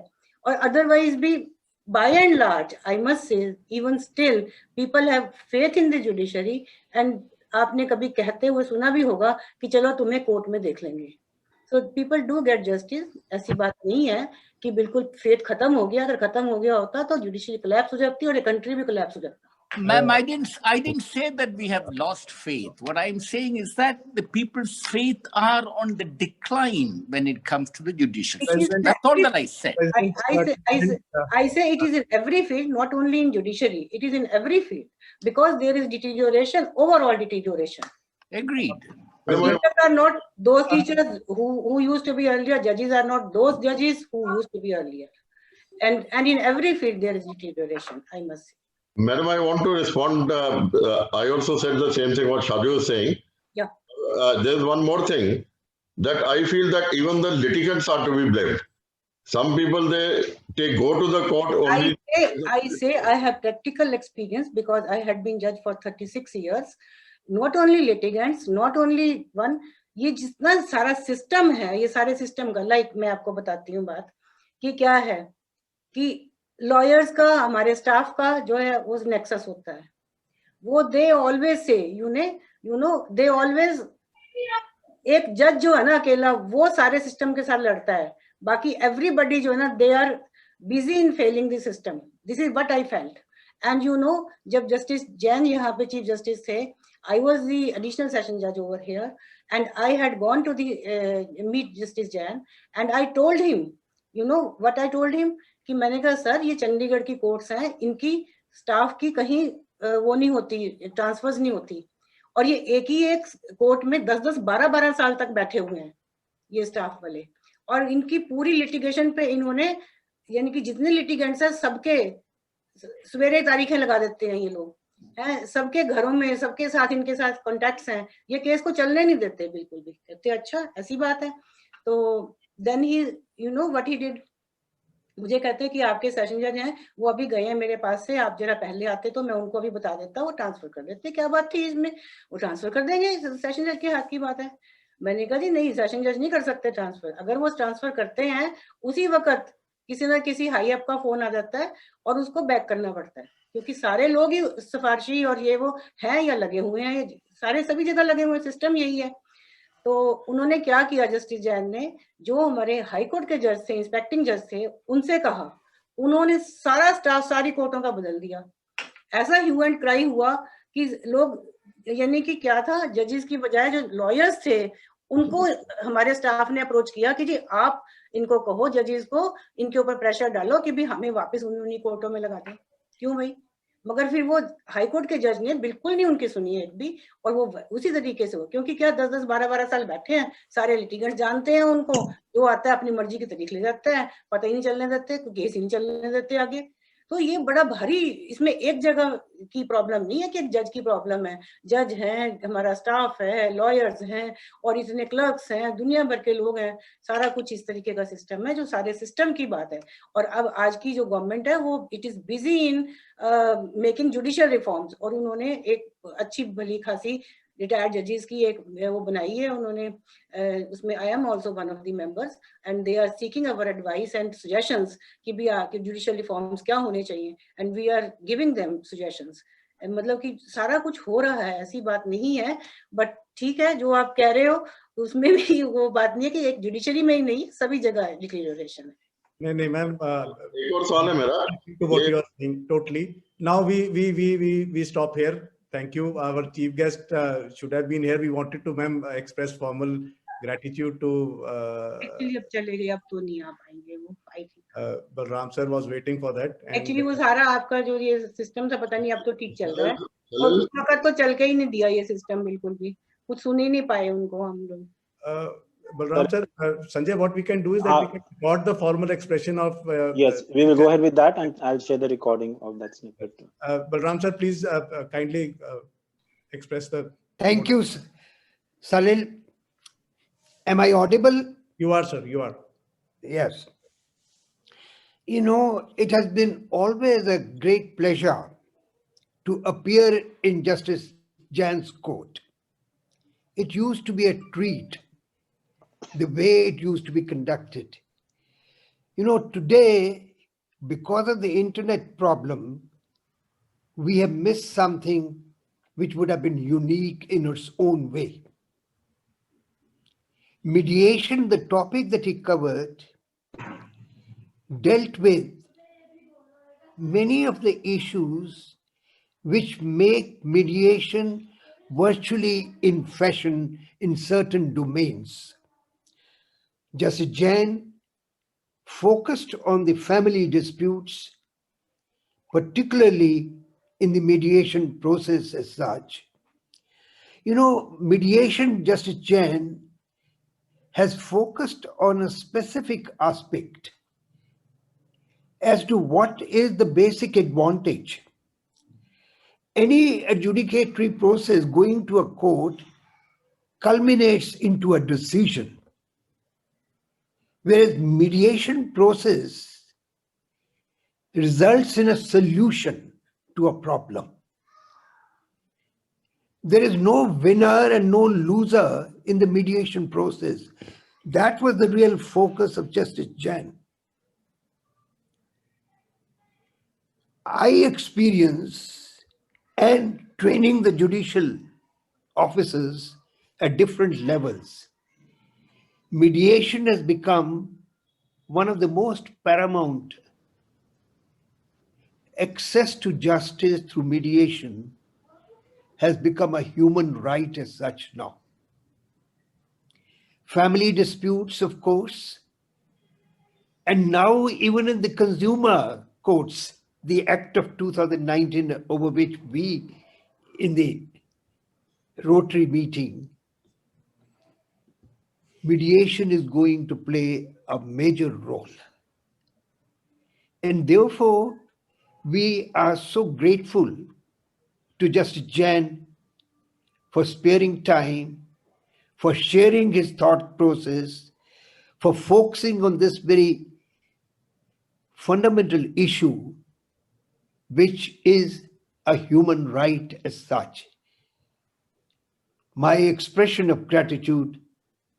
Speaker 6: और अदरवाइज भी by and large I must say even still people have faith in the judiciary, and आपने कभी कहते हुए सुना भी होगा कि चलो तुम्हें कोर्ट में देख लेंगे, so people do get justice, ऐसी बात नहीं है कि बिल्कुल फेथ खत्म हो गया, अगर खत्म हो गया होता तो जुडिशरी कोलैप्स हो जाती और कंट्री भी कोलैप्स हो जाता।
Speaker 8: Ma'am, I didn't say that we have lost faith. What I'm saying is that the people's faith are on the decline when it comes to the judiciary. That's all that I said.
Speaker 6: I say it is in every field, not only in judiciary. It is in every field because there is deterioration, overall deterioration.
Speaker 8: Agreed.
Speaker 6: Teachers are not those teachers who used to be earlier. Judges are not those judges who used to be earlier. And in every field there is deterioration, I must say.
Speaker 10: Madam, I want to respond. I also said the same thing what Shaju is saying.
Speaker 6: Yeah.
Speaker 10: There's one more thing that I feel that even the litigants are to be blamed. Some people, they go to the court only.
Speaker 6: I say I have practical experience because I had been judge for 36 years. Not only litigants, not only one, ये जितना सारा system है, ये सारे system का, like मैं आपको बताती हूँ बात कि क्या है कि लॉयर्स का, हमारे स्टाफ का जो है वो नेक्सस होता है, वो they always say you know they always, एक जज जो है ना अकेला वो सारे सिस्टम के साथ लड़ता है, बाकी एवरीबडी जो है ना they are busy in failing the system, this is what I felt. And you know जब जस्टिस जैन यहाँ पे चीफ जस्टिस थे, I was the additional session judge over here, and I had gone to the meet Justice Jain, and I told him, you know what I told him, कि मैंने कहा sir ये चंडीगढ़ की courts हैं, इनकी staff की कहीं वो नहीं होती, ट्रांसफर्स नहीं होती, और ये एक ही एक कोर्ट में 10-10, 12-12 साल तक बैठे हुए हैं ये स्टाफ वाले, और इनकी पूरी लिटिगेशन पे इन्होंने, यानी कि जितने लिटिगेंट्स हैं सबके सवेरे तारीखें लगा देते हैं ये लोग, हैं सबके घरों में, सबके साथ इनके साथ कॉन्टैक्ट्स हैं, ये केस को चलने नहीं देते बिल्कुल भी, कहते अच्छा ऐसी बात है। तो then he you know what he did, मुझे कहते हैं कि आपके सेशन जज हैं वो अभी गए हैं मेरे पास से, आप जरा पहले आते तो मैं उनको अभी बता देता, वो ट्रांसफर कर देते। क्या बात थी इसमें, वो ट्रांसफर कर देंगे, सेशन जज के हाथ की बात है। मैंने कहा जी नहीं, सेशन जज नहीं कर सकते ट्रांसफर, अगर वो ट्रांसफर करते हैं उसी वक्त किसी ना किसी हाई अप का फोन आ जाता है और उसको बैक करना पड़ता है, क्योंकि सारे लोग ही सिफारशी और ये वो हैं या लगे हुए हैं, सारे सभी जगह लगे हुए हैं, सिस्टम यही है। तो उन्होंने क्या किया, जस्टिस जैन ने, जो हमारे हाई कोर्ट के जज थे, इंस्पेक्टिंग जज थे, उनसे कहा, उन्होंने सारा स्टाफ सारी कोर्टों का बदल दिया। ऐसा ह्यू एंड क्राई हुआ कि लोग, यानी कि क्या था, जजेस की बजाय जो लॉयर्स थे उनको हमारे स्टाफ ने अप्रोच किया कि जी आप इनको कहो, जजेस को, इनके ऊपर प्रेशर डालो कि भी हमें वापस उन्हीं कोर्टों में लगा दें। क्यों भाई, मगर फिर वो हाई कोर्ट के जज ने बिल्कुल नहीं उनकी सुनी एक भी, और वो उसी तरीके से हो, क्योंकि क्या 10-10, 12-12 साल बैठे हैं, सारे लिटिगेंट जानते हैं उनको, जो आता है अपनी मर्जी की तरीके ले जाता है, पता ही नहीं चलने देते, केस ही नहीं चलने देते आगे। तो ये बड़ा भारी, इसमें एक जगह की प्रॉब्लम नहीं है कि एक जज की प्रॉब्लम है, जज हैं, हमारा स्टाफ है, लॉयर्स हैं, और इतने क्लर्क्स हैं, दुनिया भर के लोग हैं, सारा कुछ इस तरीके का सिस्टम है, जो सारे सिस्टम की बात है। और अब आज की जो गवर्नमेंट है वो it is busy in making judicial reforms, और उन्होंने एक अच्छी भली खासी रिटायर्ड जजेस की एक वो बनाई है उन्होंने, उसमें I am also one of the members, and they are seeking our advice and suggestions कि भी आके जुडिशियल रिफॉर्म्स क्या होने चाहिए, and we are giving them suggestions. मतलब कि सारा कुछ हो रहा है, ऐसी बात नहीं है, बट ठीक है जो आप कह रहे हो उसमें भी वो बात नहीं है कि एक जुडिशरी में ही नहीं, सभी जगह डिक्लेरेशन है।
Speaker 5: नहीं मैम,
Speaker 10: एक और सवाल है मेरा,
Speaker 5: totally. Now we stop here. Thank you. Our chief guest should have been here. We wanted to, ma'am, express formal gratitude to.
Speaker 6: Actually, अब चले गए, अब तो नहीं आ पाएंगे वो, I think.
Speaker 5: Balram sir was waiting for that.
Speaker 6: Actually, वो सारा आपका जो ये सिस्टम था, पता नहीं अब तो ठीक चल रहा है, और उस वक्त तो चल के ही नहीं दिया ये सिस्टम, बिल्कुल भी कुछ सुन ही नहीं पाए उनको हम लोग।
Speaker 5: Balram sir, Sanjay, what we can do is that we can record the formal expression of.
Speaker 1: Yes, we will go ahead with that, and I'll share the recording of that snippet.
Speaker 5: Balram sir, please kindly express the.
Speaker 11: Thank you, Salil. Am I audible?
Speaker 5: You are, sir. You are.
Speaker 11: Yes. You know, it has been always a great pleasure to appear in Justice Jain's court. It used to be a treat, the way it used to be conducted. You know, today, because of the internet problem, we have missed something which would have been unique in its own way. Mediation, the topic that he covered, dealt with many of the issues which make mediation virtually in fashion in certain domains. Justice Jain focused on the family disputes, particularly in the mediation process as such. You know, mediation, Justice Jain has focused on a specific aspect as to what is the basic advantage. Any adjudicatory process going to a court culminates into a decision, whereas mediation process results in a solution to a problem. There is no winner and no loser in the mediation process. That was the real focus of Justice Jain. I experience and training the judicial officers at different levels. Mediation has become one of the most paramount. Access to justice through mediation has become a human right as such now. Family disputes, of course, and now even in the consumer courts, the Act of 2019 over which we in the Rotary meeting, mediation is going to play a major role. And therefore, we are so grateful to Justice Jain for sparing time, for sharing his thought process, for focusing on this very fundamental issue, which is a human right as such. My expression of gratitude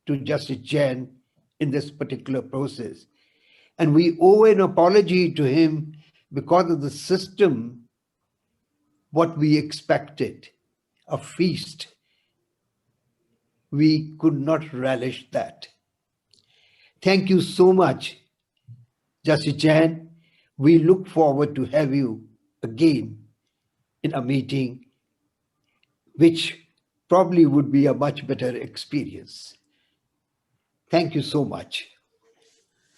Speaker 11: to Justice Jain in this particular process. And we owe an apology to him because of the system, what we expected, a feast. We could not relish that. Thank you so much, Justice Jain. We look forward to have you again in a meeting, which probably would be a much better experience. Thank you so much.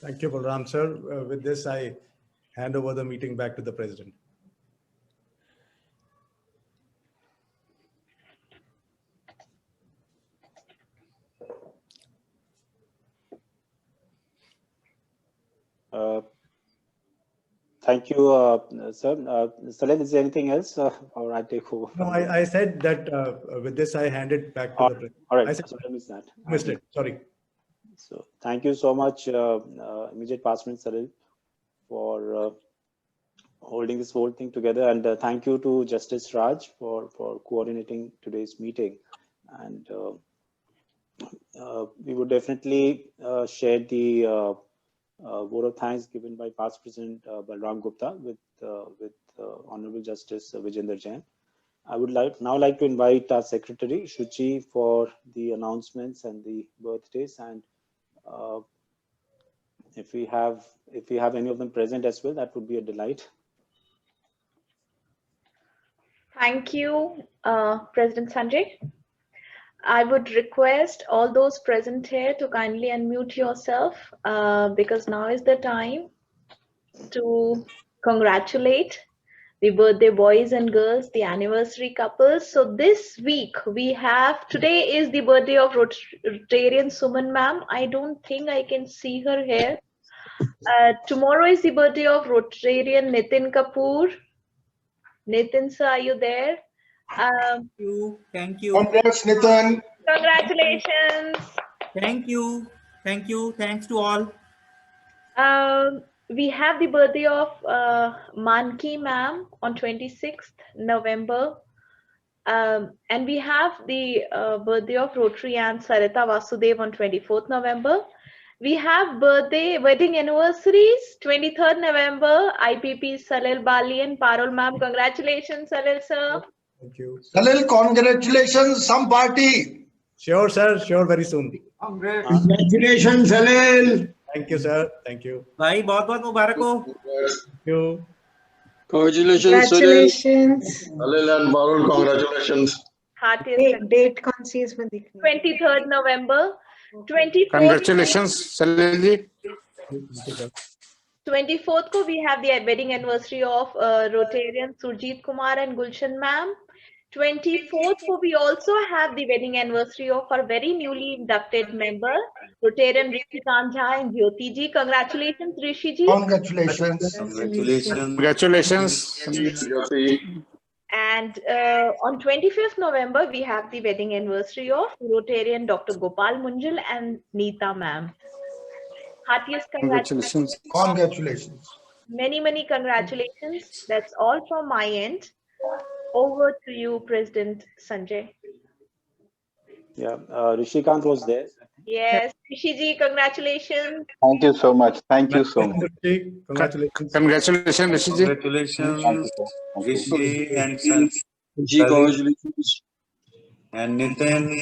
Speaker 5: Thank you, Balram sir. With this, I hand over the meeting back to the President.
Speaker 1: Thank you, sir. Salil, is there anything else, or I take over?
Speaker 5: No, I said that with this, I hand it back to the President.
Speaker 1: All right,
Speaker 5: I said,
Speaker 1: sorry, I missed that.
Speaker 5: missed it. Sorry.
Speaker 1: So thank you so much, immediate past minister Salil, for holding this whole thing together, and thank you to Justice Raj for coordinating today's meeting. And we would definitely share the vote of thanks given by past President Balram Gupta with Honorable Justice Vijender Jain. I would now like to invite our Secretary Shuchi for the announcements and the birthdays, and if we have any of them present as well, that would be a delight.
Speaker 2: Thank you, President Sanjay. I would request all those present here to kindly unmute yourself because now is the time to congratulate the birthday boys and girls, the anniversary couples. So this week we have, today is the birthday of Rotarian Suman ma'am. I don't think I can see her here. Tomorrow is the birthday of Rotarian Nitin Kapoor. Nitin sir, are you there?
Speaker 12: Thank you.
Speaker 13: Congrats, Nitin.
Speaker 2: Congratulations.
Speaker 12: Thank you. Thank you. Thanks to all.
Speaker 2: We have the birthday of Manki ma'am on 26th November. And we have the birthday of Rotary and Sarita Vasudev on 24th November. We have wedding anniversaries, 23rd November, IPP Salil Bali and Parul ma'am. Congratulations, Salil sir.
Speaker 5: Thank you.
Speaker 13: Salil, congratulations. Some party.
Speaker 5: Sure, sir. Sure, very soon.
Speaker 9: Congratulations, Salil.
Speaker 5: Thank you, sir. Thank you.
Speaker 12: भाई बहुत मुबारक हो.
Speaker 5: Thank you.
Speaker 10: Congratulations,
Speaker 6: Congratulations.
Speaker 10: Salil and Parul, congratulations.
Speaker 2: Heartiest
Speaker 6: Date conscious में दिख रही है.
Speaker 2: 23rd November, 24th.
Speaker 14: Congratulations, Salil ji.
Speaker 2: 24th ko we have the wedding anniversary of Rotarian Surjit Kumar and Gulshan ma'am. 24th ko we also have the wedding anniversary of our very newly inducted member, Rotarian Rishi Kanjha and Jyoti ji. Congratulations, Rishi ji.
Speaker 13: Congratulations.
Speaker 14: Congratulations.
Speaker 2: And on 25th November, we have the wedding anniversary of Rotarian Dr. Gopal Munjal and Neeta ma'am. Heartiest congratulations.
Speaker 13: Congratulations.
Speaker 2: Many congratulations. That's all from my end. Over to you, President Sanjay.
Speaker 1: Yeah, Rishikant was there.
Speaker 2: Yes, Rishi ji, congratulations.
Speaker 15: Thank you so much. Thank you so much.
Speaker 5: Congratulations.
Speaker 14: Congratulations, Rishi ji.
Speaker 15: Congratulations,
Speaker 16: Rishi and congratulations. And Nitin.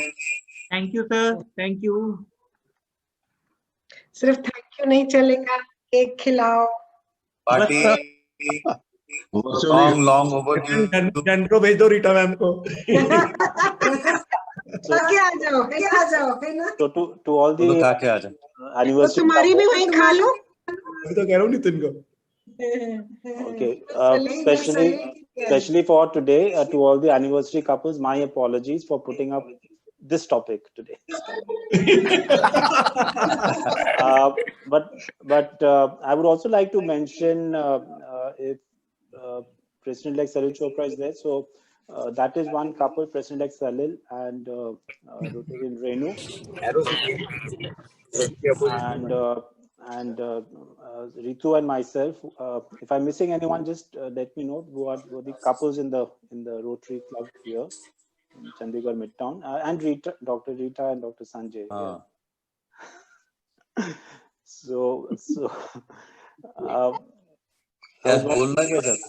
Speaker 12: Thank you, sir. Thank you.
Speaker 6: सिर्फ thank you नहीं चलेगा, cake खिलाओ.
Speaker 16: Party. long overdue.
Speaker 5: Janeiro भेज दो Rita ma'am को.
Speaker 6: आगे आ जाओ, आ जाओ, है ना.
Speaker 1: So to all the anniversary.
Speaker 6: तुम्हारी भी वहीं खा लो.
Speaker 5: मैं तो कह रहा हूँ नितिन को.
Speaker 1: Okay, especially for today, to all the anniversary couples, my apologies for putting up this topic today. But I would also like to mention if President-elect Salil Chopra is there. So that is one couple, President-elect Salil and Rotarian Renu. And Ritu and myself. If I'm missing anyone, just let me know who are the couples in the Rotary Club here in Chandigarh Midtown, and Rita, Dr. Rita and Dr. Sanjay. Yeah. So I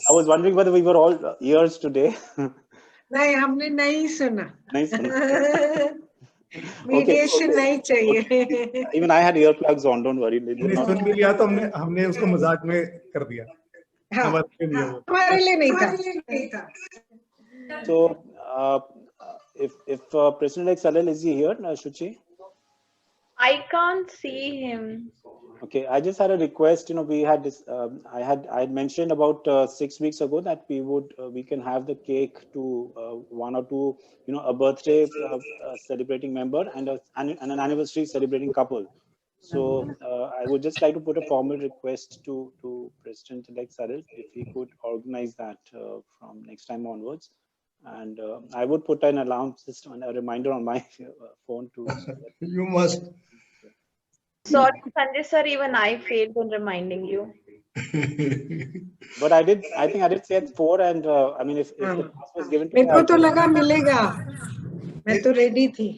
Speaker 1: was wondering whether we were all ears today.
Speaker 6: नहीं, हमने नहीं सुना.
Speaker 1: नहीं सुना.
Speaker 6: Mediation नहीं चाहिए.
Speaker 1: Even I had earplugs on. Don't worry.
Speaker 5: हमने सुन भी लिया तो हमने उसको मजाक में कर दिया.
Speaker 6: हमारे लिए नहीं था.
Speaker 1: So if President-elect Salil, is he here, Shuchi?
Speaker 2: I can't see him.
Speaker 1: Okay, I just had a request. We had this. I had mentioned about 6 weeks ago that we can have the cake to one or two, a birthday celebrating member and an anniversary celebrating couple. So I would just like to put a formal request to President-elect Salil if he could organize that from next time onwards. And I would put an alarm system and a reminder on my phone too.
Speaker 13: You must.
Speaker 2: Sorry, Sanjay sir, even I failed in reminding you.
Speaker 1: But I think I did say at 4, and I mean, if the task was given to me,
Speaker 6: मेरे को तो लगा मिलेगा. मैं तो ready थी.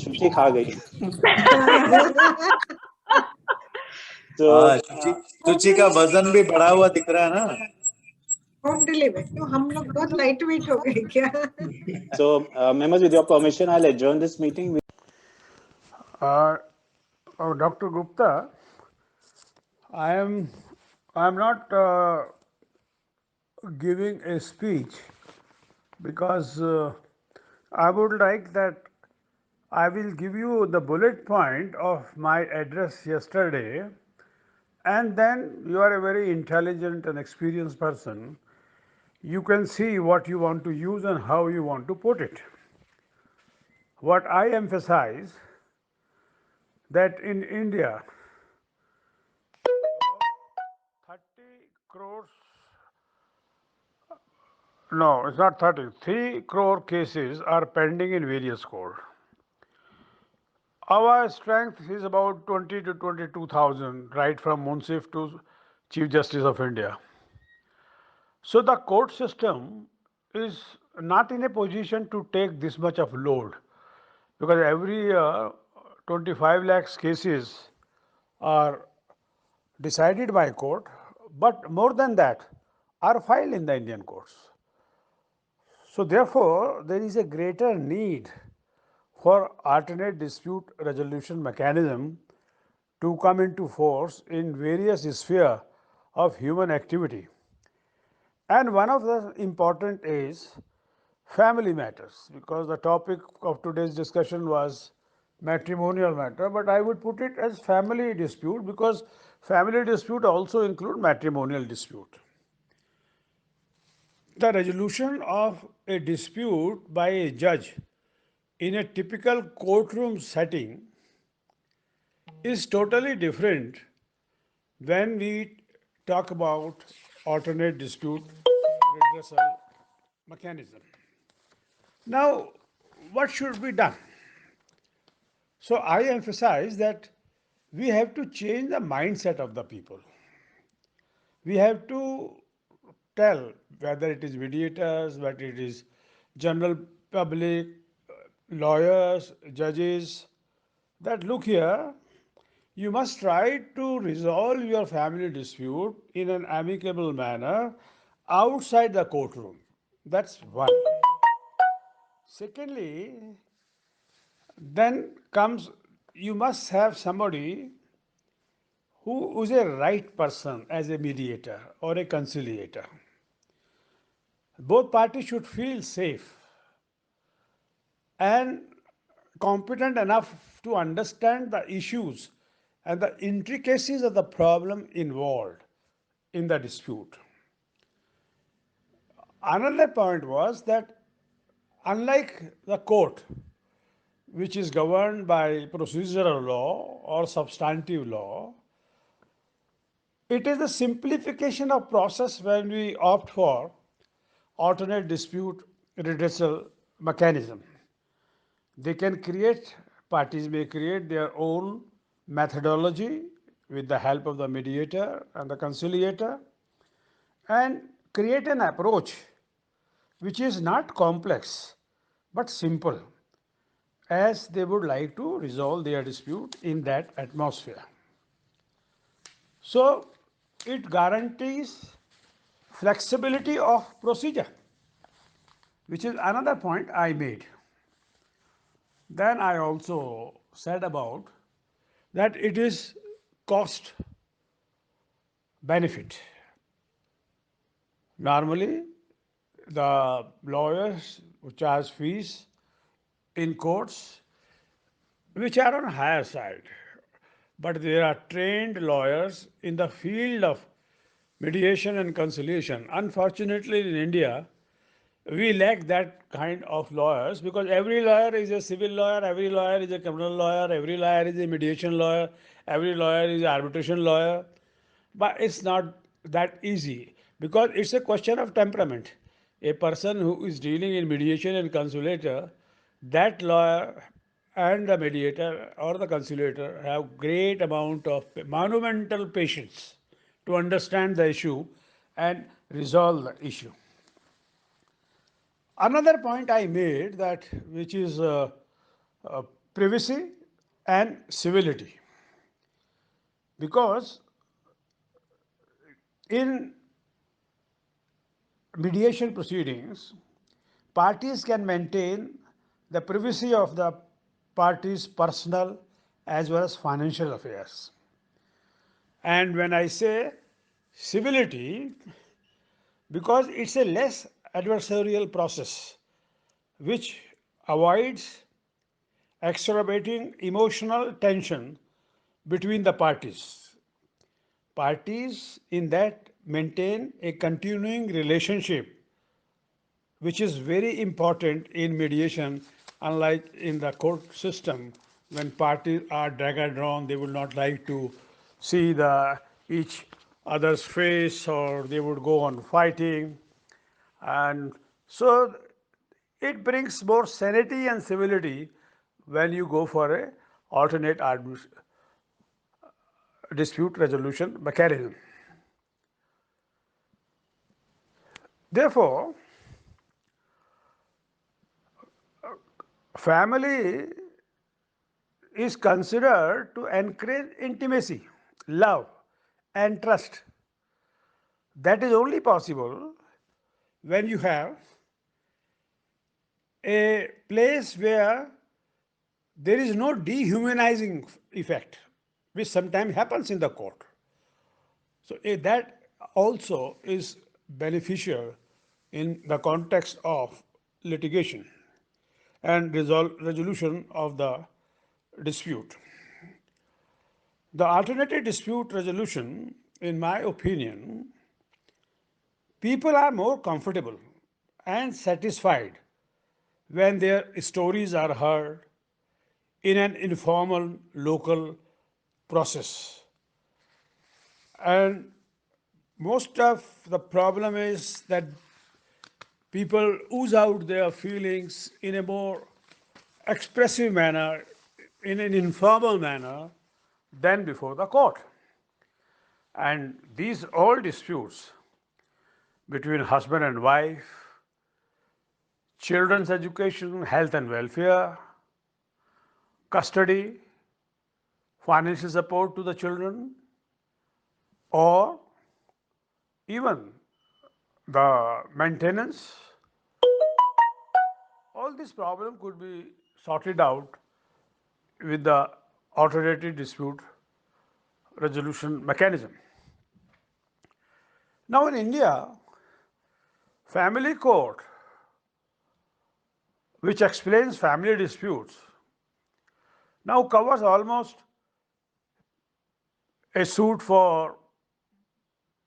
Speaker 1: Shuchi खा गई.
Speaker 16: Shuchi का वजन भी बढ़ा हुआ दिख रहा है ना.
Speaker 6: Home delivery. तो हम लोग बहुत लाइट वेट हो गए क्या?
Speaker 1: So, members, with your permission, I'll adjourn this meeting.
Speaker 17: Dr. Gupta, I am not giving a speech because I would like that I will give you the bullet point of my address yesterday, and then you are a very intelligent and experienced person. you can see what you want to use and how you want to put it. What I emphasize that in India, 30 crores, no, it's not 30, 3 crore cases are pending in various courts. Our strength is about 20 to 22,000, right from Munsif to Chief Justice of India. So the court system is not in a position to take this much of load, because every year 25 lakhs cases are decided by court, but more than that are filed in the Indian courts. So therefore, there is a greater need for alternate dispute resolution mechanism to come into force in various spheres of human activity. And one of the important is family matters, because the topic of today's discussion was matrimonial matter, but I would put it as family dispute, because family dispute also include matrimonial dispute. The resolution of a dispute by a judge in a typical courtroom setting is totally different when we talk about alternate dispute redressal mechanism. Now, what should be done? So I emphasize that we have to change the mindset of the people. We have to tell, whether it is mediators, whether it is general public, lawyers, judges, that look here, you must try to resolve your family dispute in an amicable manner outside the courtroom. That's one. Secondly, then comes, you must have somebody who is a right person as a mediator or a conciliator. Both parties should feel safe and competent enough to understand the issues and the intricacies of the problem involved in the dispute. Another point was that unlike the court, which is governed by procedural law or substantive law, it is the simplification of process when we opt for alternate dispute redressal mechanism. They can create, parties may create their own methodology with the help of the mediator and the conciliator, and create an approach which is not complex but simple, as they would like to resolve their dispute in that atmosphere. So it guarantees flexibility of procedure, which is another point I made. Then I also said about that it is cost benefit. Normally, the lawyers charge fees in courts which are on higher side, but there are trained lawyers in the field of mediation and conciliation. Unfortunately, in India, we lack that kind of lawyers, because every lawyer is a civil lawyer, every lawyer is a criminal lawyer, every lawyer is a mediation lawyer, every lawyer is an arbitration lawyer. But it's not that easy, because it's a question of temperament. A person who is dealing in mediation and conciliator, that lawyer and the mediator or the conciliator have great amount of monumental patience to understand the issue and resolve the issue. Another point I made, that which is privacy and civility, because in mediation proceedings, parties can maintain the privacy of the parties' personal as well as financial affairs. And when I say civility, because it's a less adversarial process which avoids exacerbating emotional tension between the parties. Parties in that maintain a continuing relationship which is very important in mediation, unlike in the court system, when parties are dragged around, they would not like to see each other's face, or they would go on fighting. And so it brings more sanity and civility when you go for a alternate dispute resolution mechanism. Therefore, family is considered to encourage intimacy, love, and trust. That is only possible when you have a place where there is no dehumanizing effect, which sometimes happens in the court. So that also is beneficial in the context of litigation and resolution of the dispute. The alternative dispute resolution, in my opinion, people are more comfortable and satisfied when their stories are heard in an informal local process. And most of the problem is that people ooze out their feelings in a more expressive manner, in an informal manner, than before the court. And these all disputes between husband and wife, children's education, health and welfare, custody, financial support to the children, or even the maintenance, all this problem could be sorted out with the alternative dispute resolution mechanism. Now in India, family court, which explains family disputes, now covers almost a suit for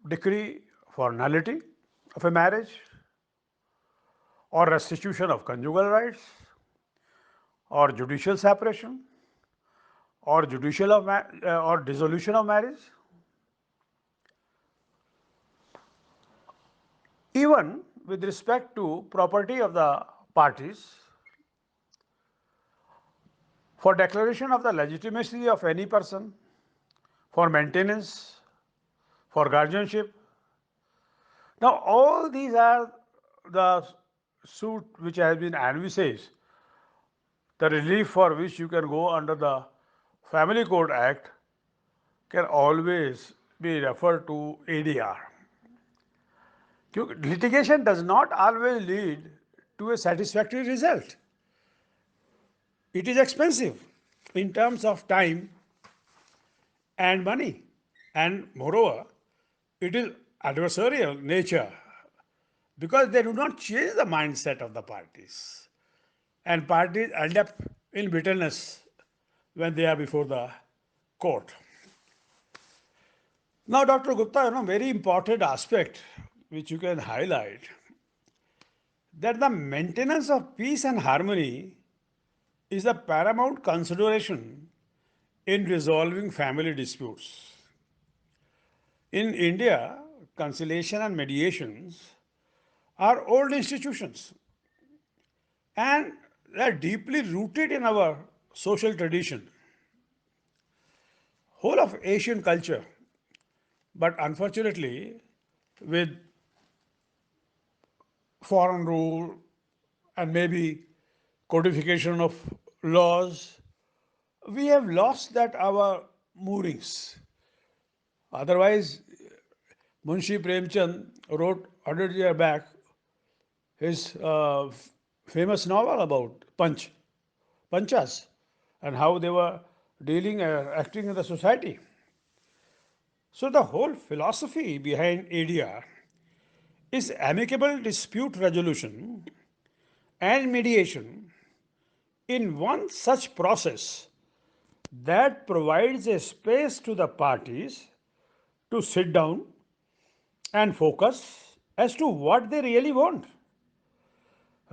Speaker 17: decree for nullity of a marriage, or restitution of conjugal rights, or judicial separation, or or dissolution of marriage. Even with respect to property of the parties, for declaration of the legitimacy of any person, for maintenance, for guardianship. Now, all these are the suit which has been envisaged, the relief for which you can go under the Family Court Act can always be referred to ADR. Litigation does not always lead to a satisfactory result. It is expensive in terms of time and money, and moreover, it is adversarial nature because they do not change the mindset of the parties, and parties end up in bitterness when they are before the court. Now, Dr. Gupta, very important aspect which you can highlight, that the maintenance of peace and harmony is the paramount consideration in resolving family disputes. In India, conciliation and mediations are old institutions, and they are deeply rooted in our social tradition, whole of Asian culture. But unfortunately, with foreign rule and maybe codification of laws, we have lost our moorings. Otherwise, Munshi Premchand wrote 100 years back his famous novel about Panchas, and how they were acting in the society. So the whole philosophy behind ADR is amicable dispute resolution and mediation in one such process that provides a space to the parties to sit down and focus as to what they really want.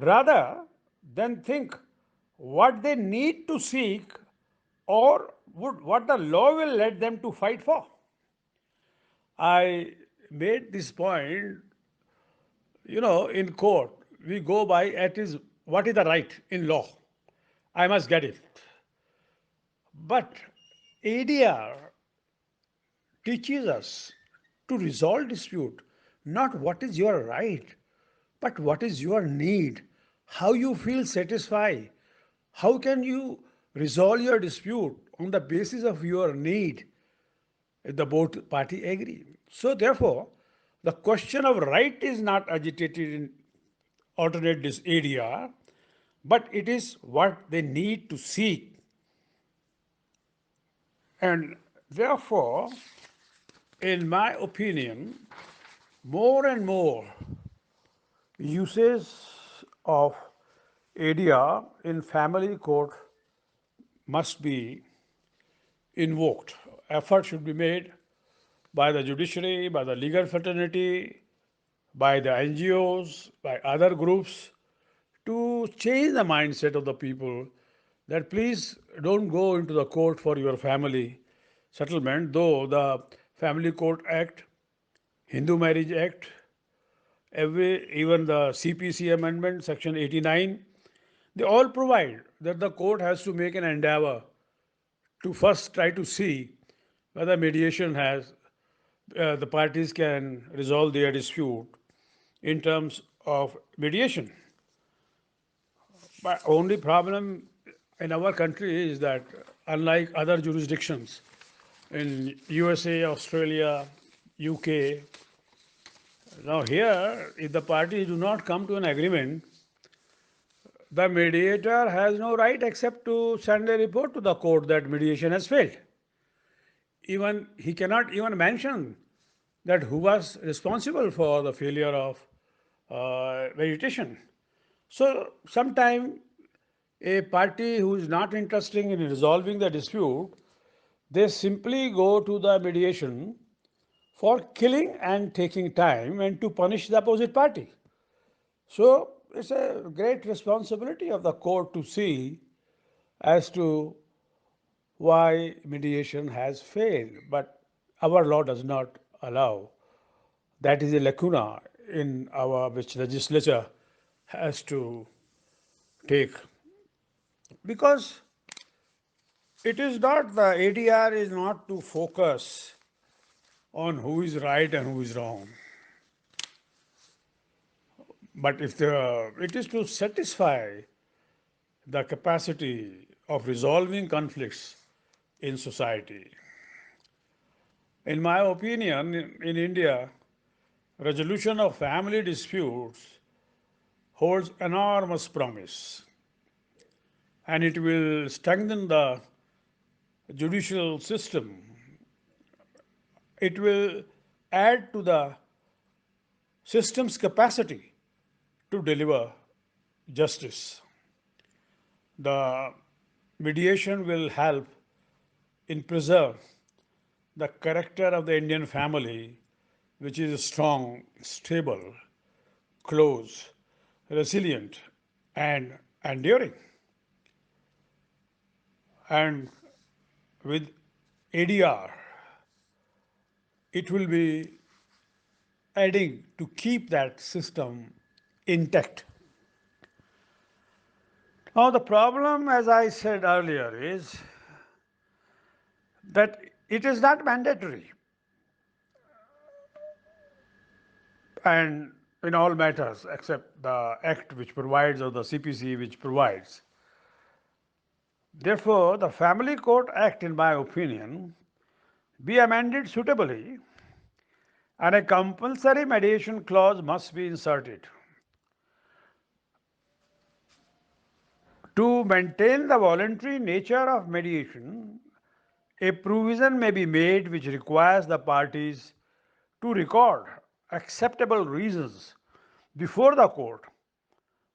Speaker 17: rather than think what they need to seek or what the law will let them to fight for. I made this point, in court, we go by what is the right in law. I must get it. But ADR teaches us to resolve dispute, not what is your right, but what is your need, how you feel satisfied, how can you resolve your dispute on the basis of your need, if the both party agree. So therefore, the question of right is not agitated in alternate this ADR, but it is what they need to seek. And therefore, in my opinion, more and more uses of ADR in family court must be invoked. Effort should be made by the judiciary, by the legal fraternity, by the NGOs, by other groups to change the mindset of the people that please don't go into the court for your family settlement, though the Family Court Act, Hindu Marriage Act, even the CPC amendment, section 89, they all provide that the court has to make an endeavor to first try to see whether mediation the parties can resolve their dispute in terms of mediation. But only problem in our country is that unlike other jurisdictions in USA, Australia, UK, now here, if the parties do not come to an agreement, the mediator has no right except to send a report to the court that mediation has failed. Even he cannot even mention that who was responsible for the failure of mediation. So sometimes a party who is not interested in resolving the dispute, they simply go to the mediation for killing and taking time and to punish the opposite party. So it's a great responsibility of the court to see as to why mediation has failed. But our law does not allow. That is a lacuna in which legislature has to take. Because it is not, the ADR is not to focus on who is right and who is wrong. But it is to satisfy the capacity of resolving conflicts in society. In my opinion, in India, resolution of family disputes holds enormous promise, and it will strengthen the judicial system. It will add to the system's capacity to deliver justice. The mediation will help in preserve the character of the Indian family, which is strong, stable, close, resilient, and enduring. And with ADR, it will be adding to keep that system intact. Now, the problem, as I said earlier, is that it is not mandatory. And in all matters, except the Act which provides or the CPC which provides. Therefore, the Family Court Act, in my opinion, be amended suitably, and a compulsory mediation clause must be inserted. To maintain the voluntary nature of mediation, a provision may be made which requires the parties to record acceptable reasons before the court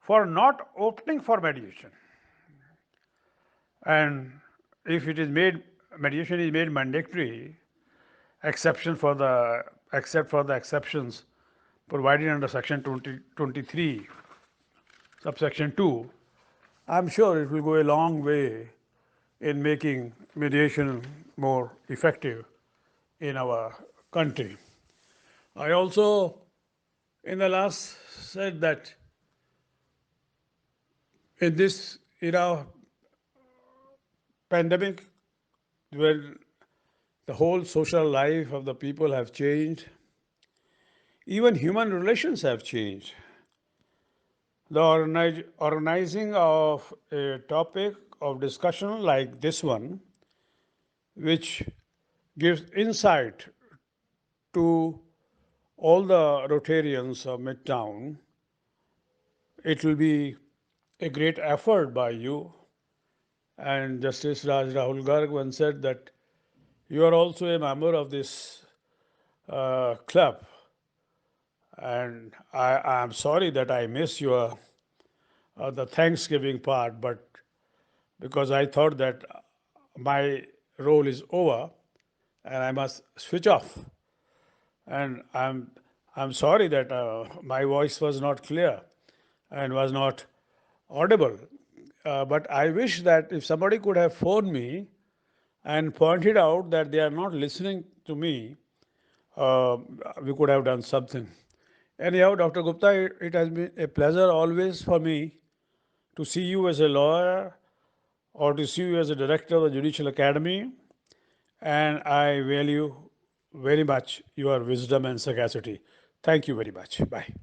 Speaker 17: for not opting for mediation. And if it is mediation is made mandatory, except for the exceptions provided under section 23, subsection 2, I'm sure it will go a long way in making mediation more effective in our country. I also, in the last, said that in this era, pandemic, when the whole social life of the people have changed, even human relations have changed. The organizing of a topic of discussion like this one, which gives insight to all the Rotarians of Midtown, it will be a great effort by you. And Justice Raj Rahul Garg once said that you are also a member of this club. And I am sorry that I missed your the Thanksgiving part, but because I thought that my role is over and I must switch off. And I'm sorry that my voice was not clear and was not audible. But I wish that if somebody could have phoned me and pointed out that they are not listening to me, we could have done something. Anyhow, Dr. Gupta, it has been a pleasure always for me to see you as a lawyer or to see you as a director of the Judicial Academy. And I value very much your wisdom and sagacity. Thank you very much. Bye.